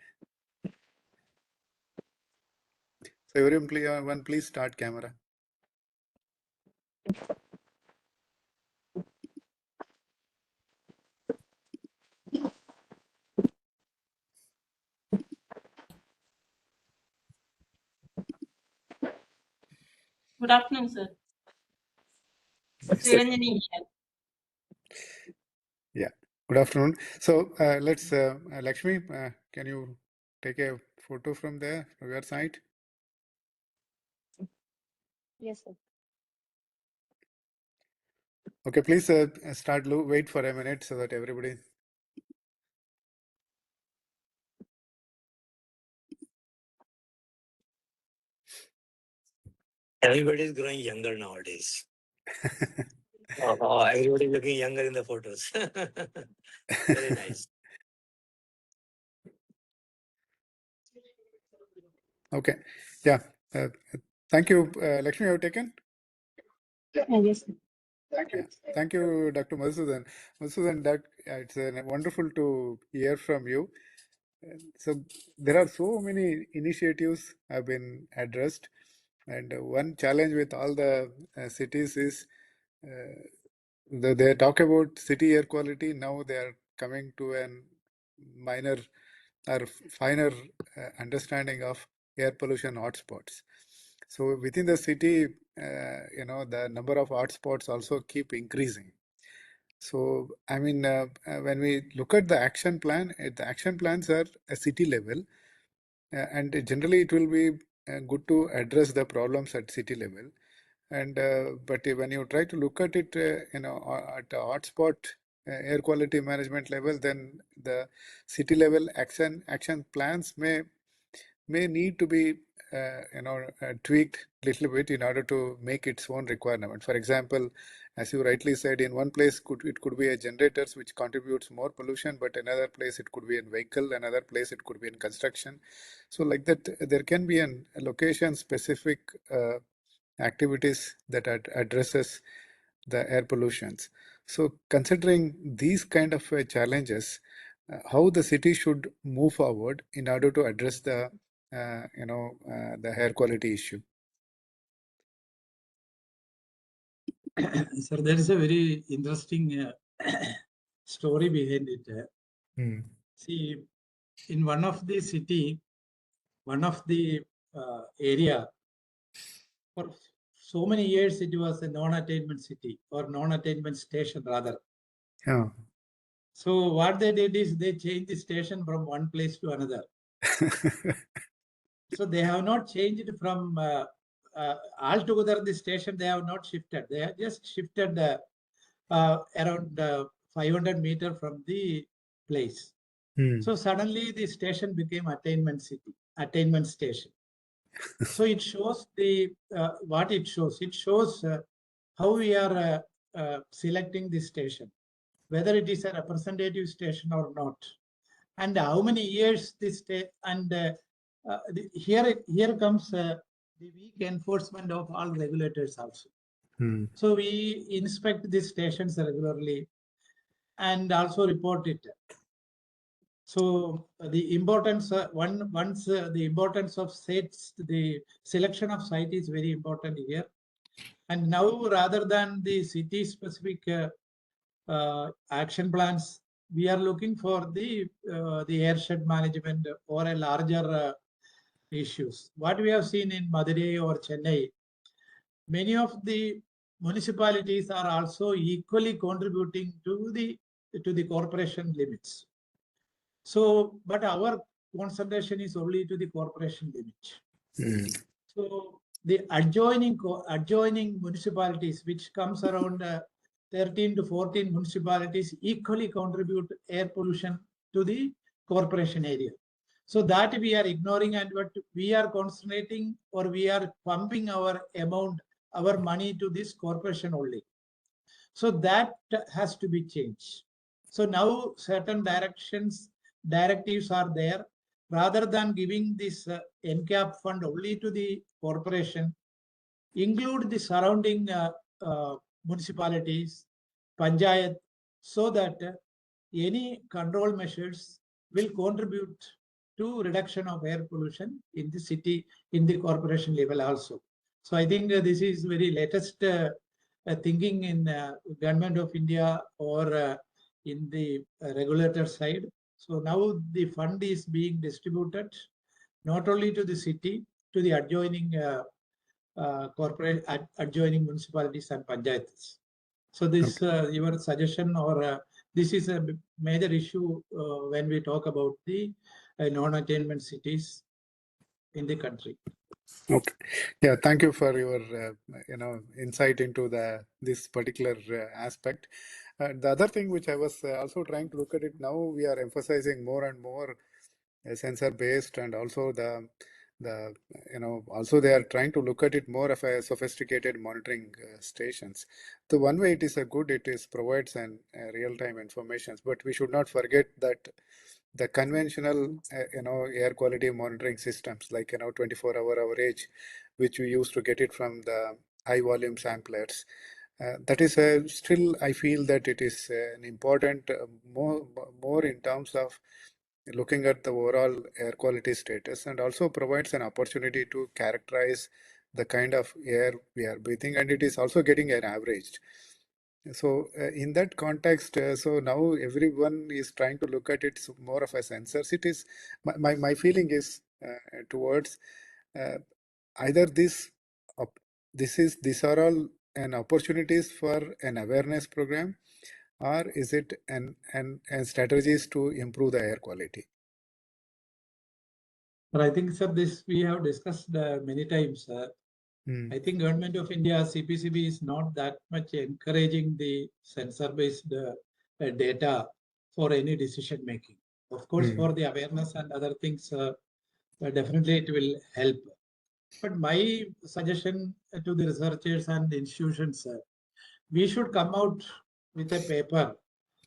So everyone, please start camera. Good afternoon, sir. Sriranjani here. Yeah, good afternoon. So let's, Lakshmi, can you take a photo from there, from your side? Yes, sir. Okay, please start, wait for a minute so that everybody. Everybody is growing younger nowadays. Everybody looking younger in the photos. Very nice. Okay, yeah. Thank you, Lakshmi. Have you taken? Yes, sir. Yeah. Thank you, Dr. Madhusudanan. Madhusudanan, it's wonderful to hear from you. So there are so many initiatives have been addressed, and one challenge with all the cities is they talk about city air quality. Now they are coming to a minor or finer understanding of air pollution hotspots. So within the city, the number of hotspots also keep increasing. So, I mean, when we look at the action plan, the action plans are a city level, and generally it will be good to address the problems at city level. And but when you try to look at it, at a hotspot air quality management level, then the city level action plans may need to be tweaked a little bit in order to make its own requirement. For example, as you rightly said, in one place it could be a generators which contributes more pollution, but another place it could be in vehicle, another place it could be in construction. So like that, there can be a location specific activities that addresses the air pollutions. So considering these kind of challenges, how the city should move forward in order to address the the air quality issue. Sir, there is a very interesting story behind it. See, in one of the city, one of the area, for so many years it was a non-attainment city or non-attainment station rather. Yeah. So what they did is they changed the station from one place to another. So they have not changed from altogether the station. They have not shifted. They have just shifted around 500 meters from the place. So suddenly the station became attainment city, attainment station. So it shows the what it shows. It shows how we are selecting the station, whether it is a representative station or not, and how many years this and here comes the the weak enforcement of all regulators also. Hmm. So we inspect these stations regularly and also report it. So the importance, the importance of sites, the selection of site is very important here. And now, rather than the city-specific action plans, we are looking for the airshed management or a larger issues. What we have seen in Madurai or Chennai, many of the municipalities are also equally contributing to the corporation limits. So, but our concentration is only to the corporation limit. Hmm. So the adjoining municipalities, which comes around 13 to 14 municipalities, equally contribute air pollution to the corporation area. So that we are ignoring, and what we are concentrating, or we are pumping our amount, our money to this corporation only. So that has to be changed. So now certain directives are there. Rather than giving this NCAP fund only to the corporation, include the surrounding municipalities, panchayat, so that any control measures will contribute to reduction of air pollution in the city, in the corporation level also. So I think this is very latest thinking in government of India or in the regulator side. So now the fund is being distributed not only to the city, to the adjoining corporate adjoining municipalities and panchayats. So this your suggestion, or this is a major issue when we talk about the non-attainment cities in the country. Okay. Yeah. Thank you for your insight into this particular aspect. The other thing which I was also trying to look at it now, we are emphasizing more and more sensor based, and also also they are trying to look at it more of a sophisticated monitoring stations. The one way it is it is provides an real-time information, but we should not forget that the conventional air quality monitoring systems, like 24-hour average, which we used to get it from the high volume samplers, that is still, I feel that it is an important more in terms of looking at the overall air quality status, and also provides an opportunity to characterize the kind of air we are breathing, and it is also getting an averaged. So in that context, so now everyone is trying to look at it more of a sensors. It is my feeling is towards either these are all an opportunities for an awareness program, or is it an strategies to improve the air quality? But I think, sir, this we have discussed many times. I think Government of India, CPCB, is not that much encouraging the sensor-based data for any decision making. Of course, for the awareness and other things, definitely it will help. But my suggestion to the researchers and the institutions, we should come out with a paper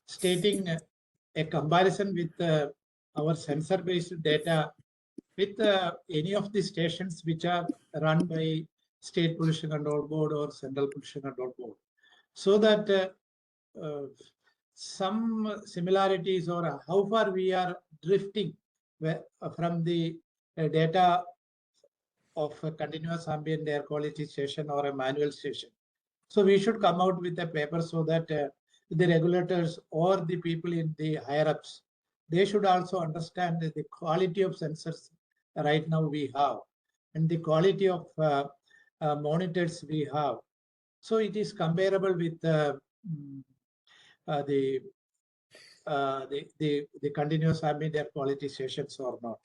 stating a comparison with our sensor-based data with any of the stations which are run by State Pollution Control Board or Central Pollution Control Board, so that some similarities, or how far we are drifting from the data of a continuous ambient air quality station or a manual station. So we should come out with a paper so that the regulators or the people in the higher ups, they should also understand the quality of sensors right now we have, and the quality of monitors we have. So it is comparable with the continuous ambient air quality stations or not.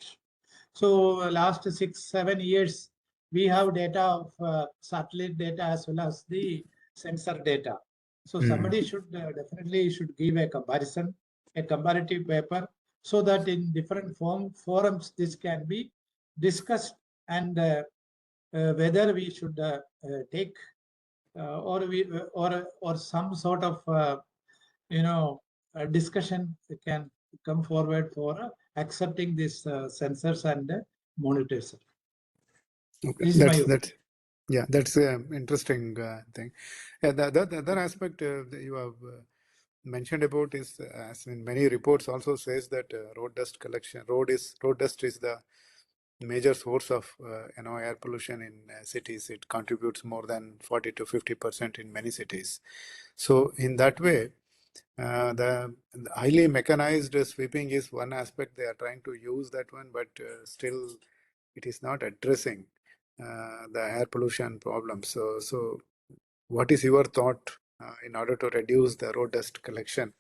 So last 6-7 years, we have data of satellite data as well as the sensor data. So somebody should definitely should give a comparison, a comparative paper, so that in different forums this can be discussed, and whether we should take or some sort of discussion can come forward for accepting these sensors and monitors. Okay, This is my opinion. that's interesting thing. Yeah, the other aspect that you have mentioned about is, as in many reports also says that road dust collection, road dust is the major source of air pollution in cities. It contributes more than 40 to 50% in many cities. So in that way, the highly mechanized sweeping is one aspect. They are trying to use that one, but still it is not addressing the air pollution problem. So what is your thought in order to reduce the road dust collection?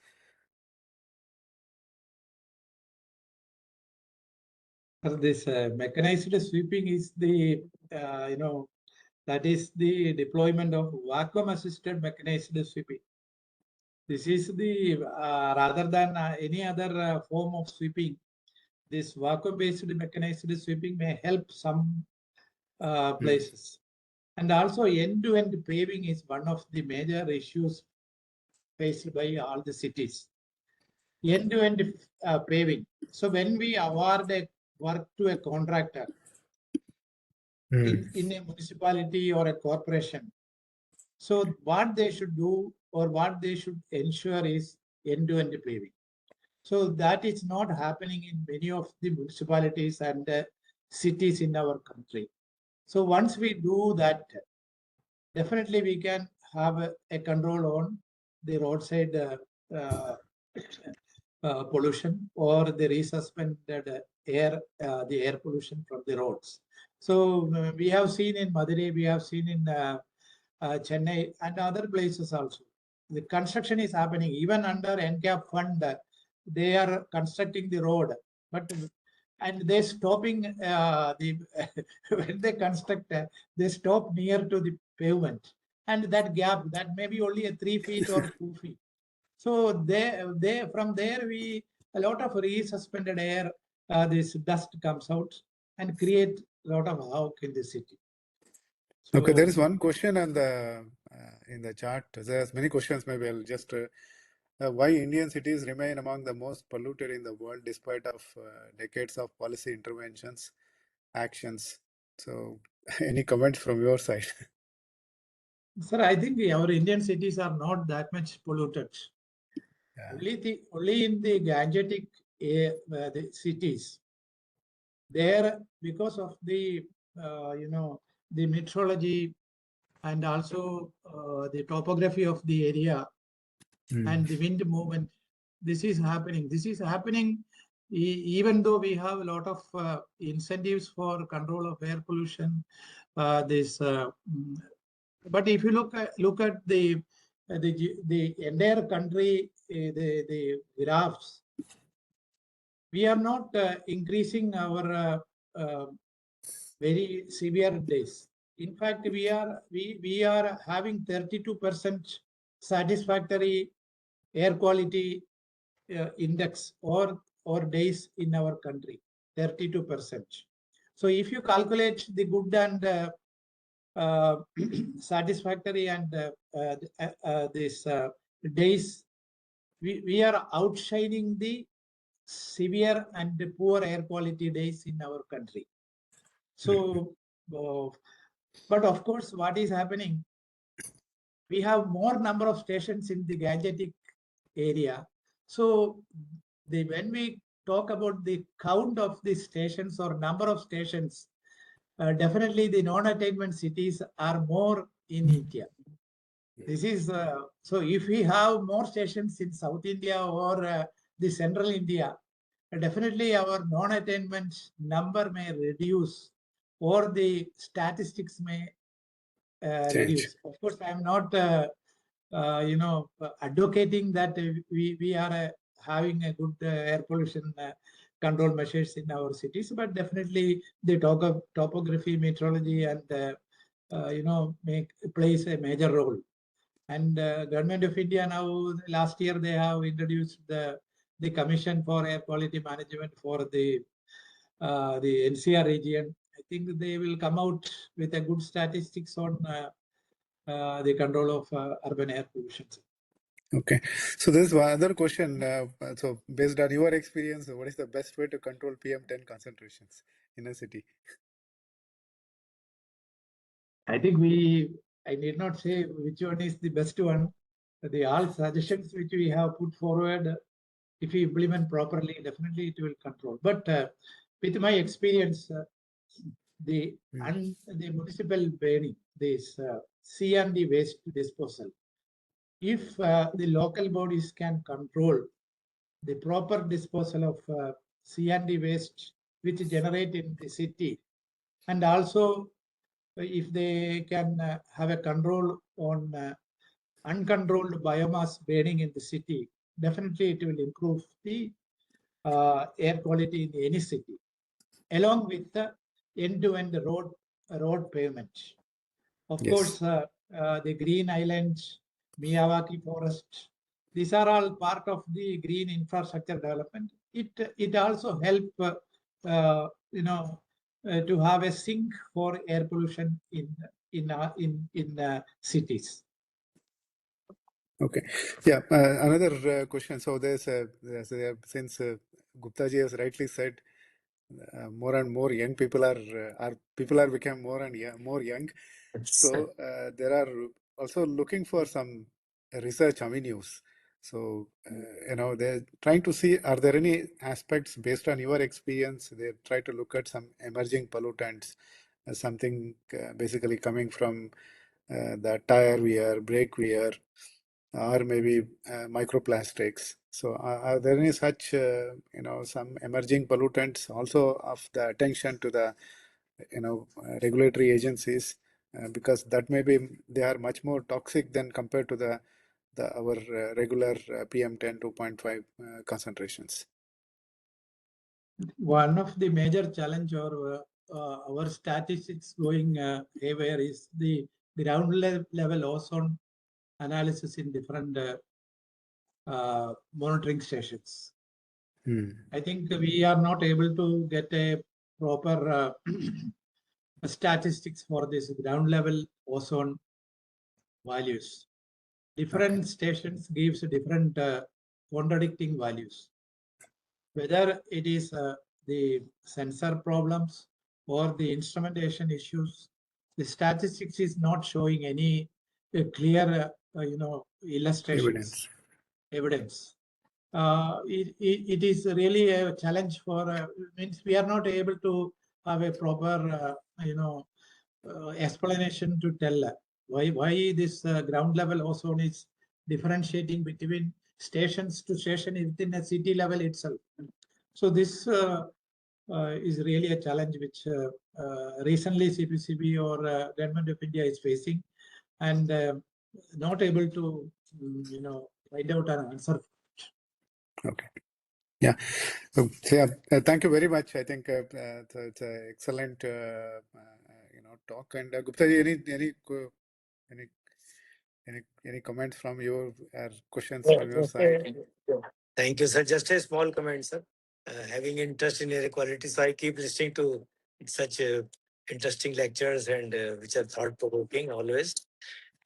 This mechanized sweeping is the, that is the deployment of vacuum assisted mechanized sweeping. This is the, rather than any other form of sweeping, this vacuum based mechanized sweeping may help some places. And also end-to-end paving is one of the major issues faced by all the cities. End-to-end paving. So when we award a work to a contractor in a municipality or a corporation, so what they should do or what they should ensure is end-to-end paving. So that is not happening in many of the municipalities and cities in our country. So once we do that, definitely we can have a control on the roadside pollution or the resuspended air, the air pollution from the roads. So we have seen in Madurai, we have seen in Chennai and other places also. The construction is happening even under NCAP fund. They are constructing the road, but and they stopping the when they construct, they stop near to the pavement, and that gap that may be only a 3 feet or 2 feet. So they from there we a lot of resuspended air, this dust comes out and create a lot of havoc in the city. So, okay, there is one question on the in the chart. There's many questions. Maybe I'll just why Indian cities remain among the most polluted in the world despite of decades of policy interventions, actions. So, any comments from your side? sir, I think our Indian cities are not that much polluted. Yeah. Only in the Gangetic the cities, there because of the the meteorology and also the topography of the area and the wind movement, this is happening. This is happening even though we have a lot of incentives for control of air pollution. But if you look at the entire country, the graphs, we are not increasing our very severe days. In fact, we are having 32% satisfactory air quality index or days in our country, 32%. So if you calculate the good and satisfactory and this days, we are outshining the severe and poor air quality days in our country. So, but of course, what is happening? We have more number of stations in the Gangetic area. So, when we talk about the count of the stations or number of stations, definitely the non-attainment cities are more in India. This is so if we have more stations in South India or the Central India, definitely our non-attainment number may reduce or the statistics may reduce. Of course, I am not advocating that we are having a good air pollution control measures in our cities, but definitely the topography, meteorology, and plays a major role. And Government of India now, last year they have introduced the Commission for Air Quality Management for the NCR region. I think they will come out with a good statistics on the control of urban air pollution. Okay, so there's one other question. So, based on your experience, what is the best way to control PM10 concentrations in a city? I think I need not say which one is the best one. The all suggestions which we have put forward, if we implement properly, definitely it will control. But with my experience, the municipal burning, this C and the waste disposal, if the local bodies can control the proper disposal of C and D waste which generate in the city, and also if they can have a control on uncontrolled biomass burning in the city, definitely it will improve the air quality in any city, along with the end-to-end road pavement. Of course, the Green Islands, Miyawaki Forest, these are all part of the green infrastructure development. It also help to have a sink for air pollution in cities. Okay. Yeah. Another question. So since Guptaji has rightly said, more and more young people are become more and more young. So there are also looking for some research avenues. So they're trying to see, are there any aspects based on your experience? They try to look at some emerging pollutants, something basically coming from the tire wear, brake wear, or maybe microplastics. So are there any such, some emerging pollutants also of the attention to the, regulatory agencies, because that may be, they are much more toxic than compared to our regular PM10 2.5 concentrations. One of the major challenge or our statistics going haywire is the ground level ozone analysis in different monitoring stations. I think we are not able to get a proper statistics for this ground level ozone values. Different stations gives different contradicting values. Whether it is the sensor problems or the instrumentation issues, the statistics is not showing any clear, illustrations, evidence. It is really a challenge for, means we are not able to have a proper, explanation to tell why this ground level ozone is differentiating between stations to station within a city level itself. So this is really a challenge which recently CPCB or Government of India is facing, and not able to, find out an answer. Okay. Yeah. So thank you very much. I think it's an excellent, talk. And Guptaji, any comments from your questions from your side? Thank you, sir. Just a small comment, sir. Having interest in air quality, so I keep listening to such interesting lectures and which are thought-provoking always.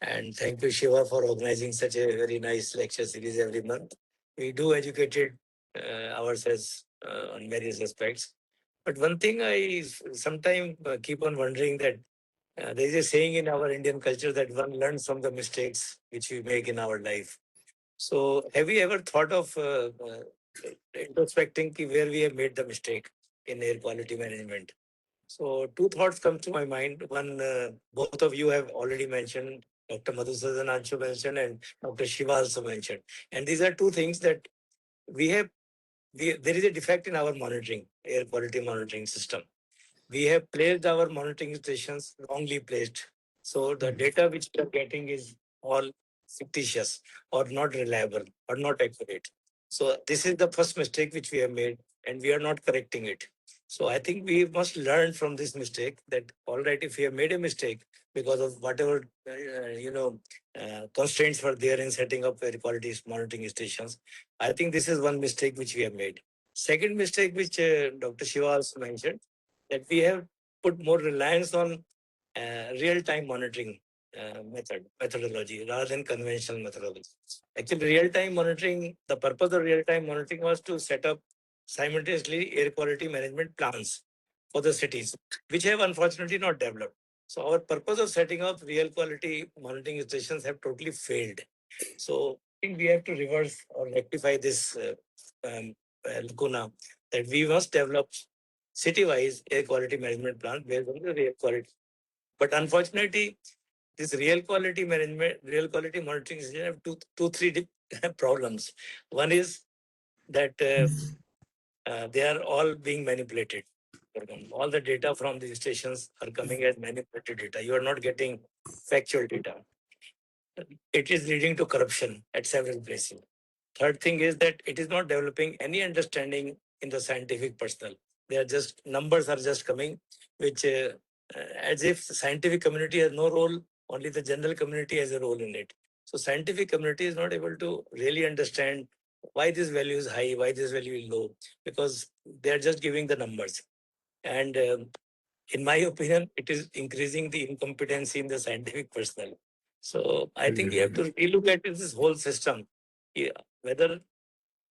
And thank you, Shiva, for organizing such a very nice lecture series every month. We do educate ourselves on various aspects. But one thing I sometimes keep on wondering that there is a saying in our Indian culture that one learns from the mistakes which we make in our life. So have you ever thought of introspecting where we have made the mistake in air quality management? So two thoughts come to my mind. One, both of you have already mentioned, Dr. Madhusudanan also mentioned, and Dr. Shiva also mentioned. And these are two things that there is a defect in our monitoring, air quality monitoring system. We have placed our monitoring stations wrongly placed. So the data which we are getting is all fictitious or not reliable or not accurate. So this is the first mistake which we have made, and we are not correcting it. So I think we must learn from this mistake that, all right, if we have made a mistake because of whatever, constraints were there in setting up air quality monitoring stations, I think this is one mistake which we have made. Second mistake, which Dr. Shiva also mentioned, that we have put more reliance on real-time monitoring methodology rather than conventional methodology. Actually, real-time monitoring, the purpose of real-time monitoring was to set up simultaneously air quality management plans for the cities, which have unfortunately not developed. So our purpose of setting up real quality monitoring stations have totally failed. So I think we have to reverse or rectify this lacuna, that we must develop city-wise air quality management plan based on the real quality. But unfortunately, this real quality management, real quality monitoring system have three problems. One is that they are all being manipulated. All the data from these stations are coming as manipulated data. You are not getting factual data. It is leading to corruption at several places. Third thing is that it is not developing any understanding in the scientific personnel. They are just, numbers are just coming, which as if the scientific community has no role, only the general community has a role in it. So scientific community is not able to really understand why this value is high, why this value is low, because they are just giving the numbers. And in my opinion, it is increasing the incompetency in the scientific personnel. So I think we have to relook at this whole system. Yeah, whether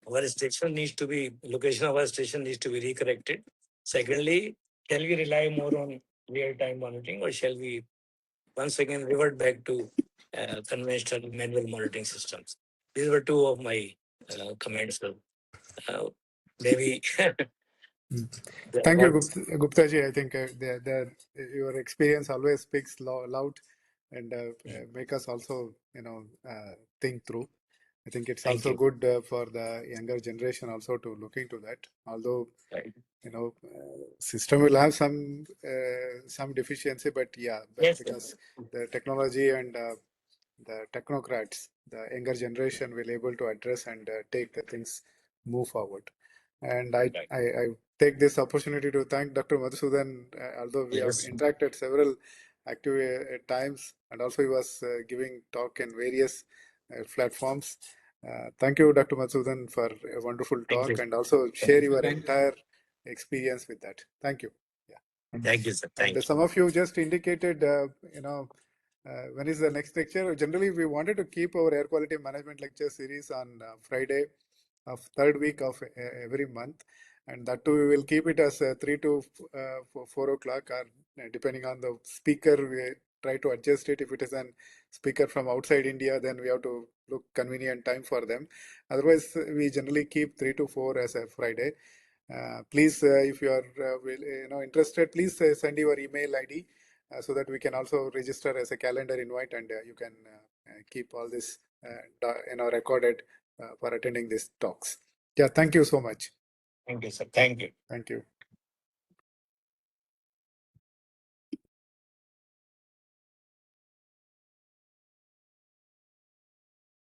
our station needs to be, location of our station needs to be recorrected. Secondly, shall we rely more on real-time monitoring, or shall we once again revert back to conventional manual monitoring systems? These were two of my comments. So, maybe Thank you, Gupta ji. I think your experience always speaks loud and make us also, think through. I think it's also good for the younger generation also to look into that. Although, system will have some deficiency, but yeah, because the technology and the technocrats, the younger generation will able to address and take the things move forward. And I take this opportunity to thank Dr. Madhusudanan, although we have interacted several active times, and also he was giving talk in various platforms. Thank you, Dr. Madhusudanan, for a wonderful talk and also share your entire experience with that. Thank you. Yeah. Thank you, sir. Thank you. Some of you just indicated, when is the next lecture? Generally, we wanted to keep our air quality management lecture series on Friday of third week of every month, and that too we will keep it as 3 to 4 o'clock, or depending on the speaker, we try to adjust it. If it is a speaker from outside India, then we have to look convenient time for them. Otherwise, we generally keep 3 to 4 as a Friday. Please, if you are interested, please send your email ID so that we can also register as a calendar invite, and you can keep all this recorded for attending these talks. Yeah, thank you so much. Thank you, sir. Thank you. Thank you.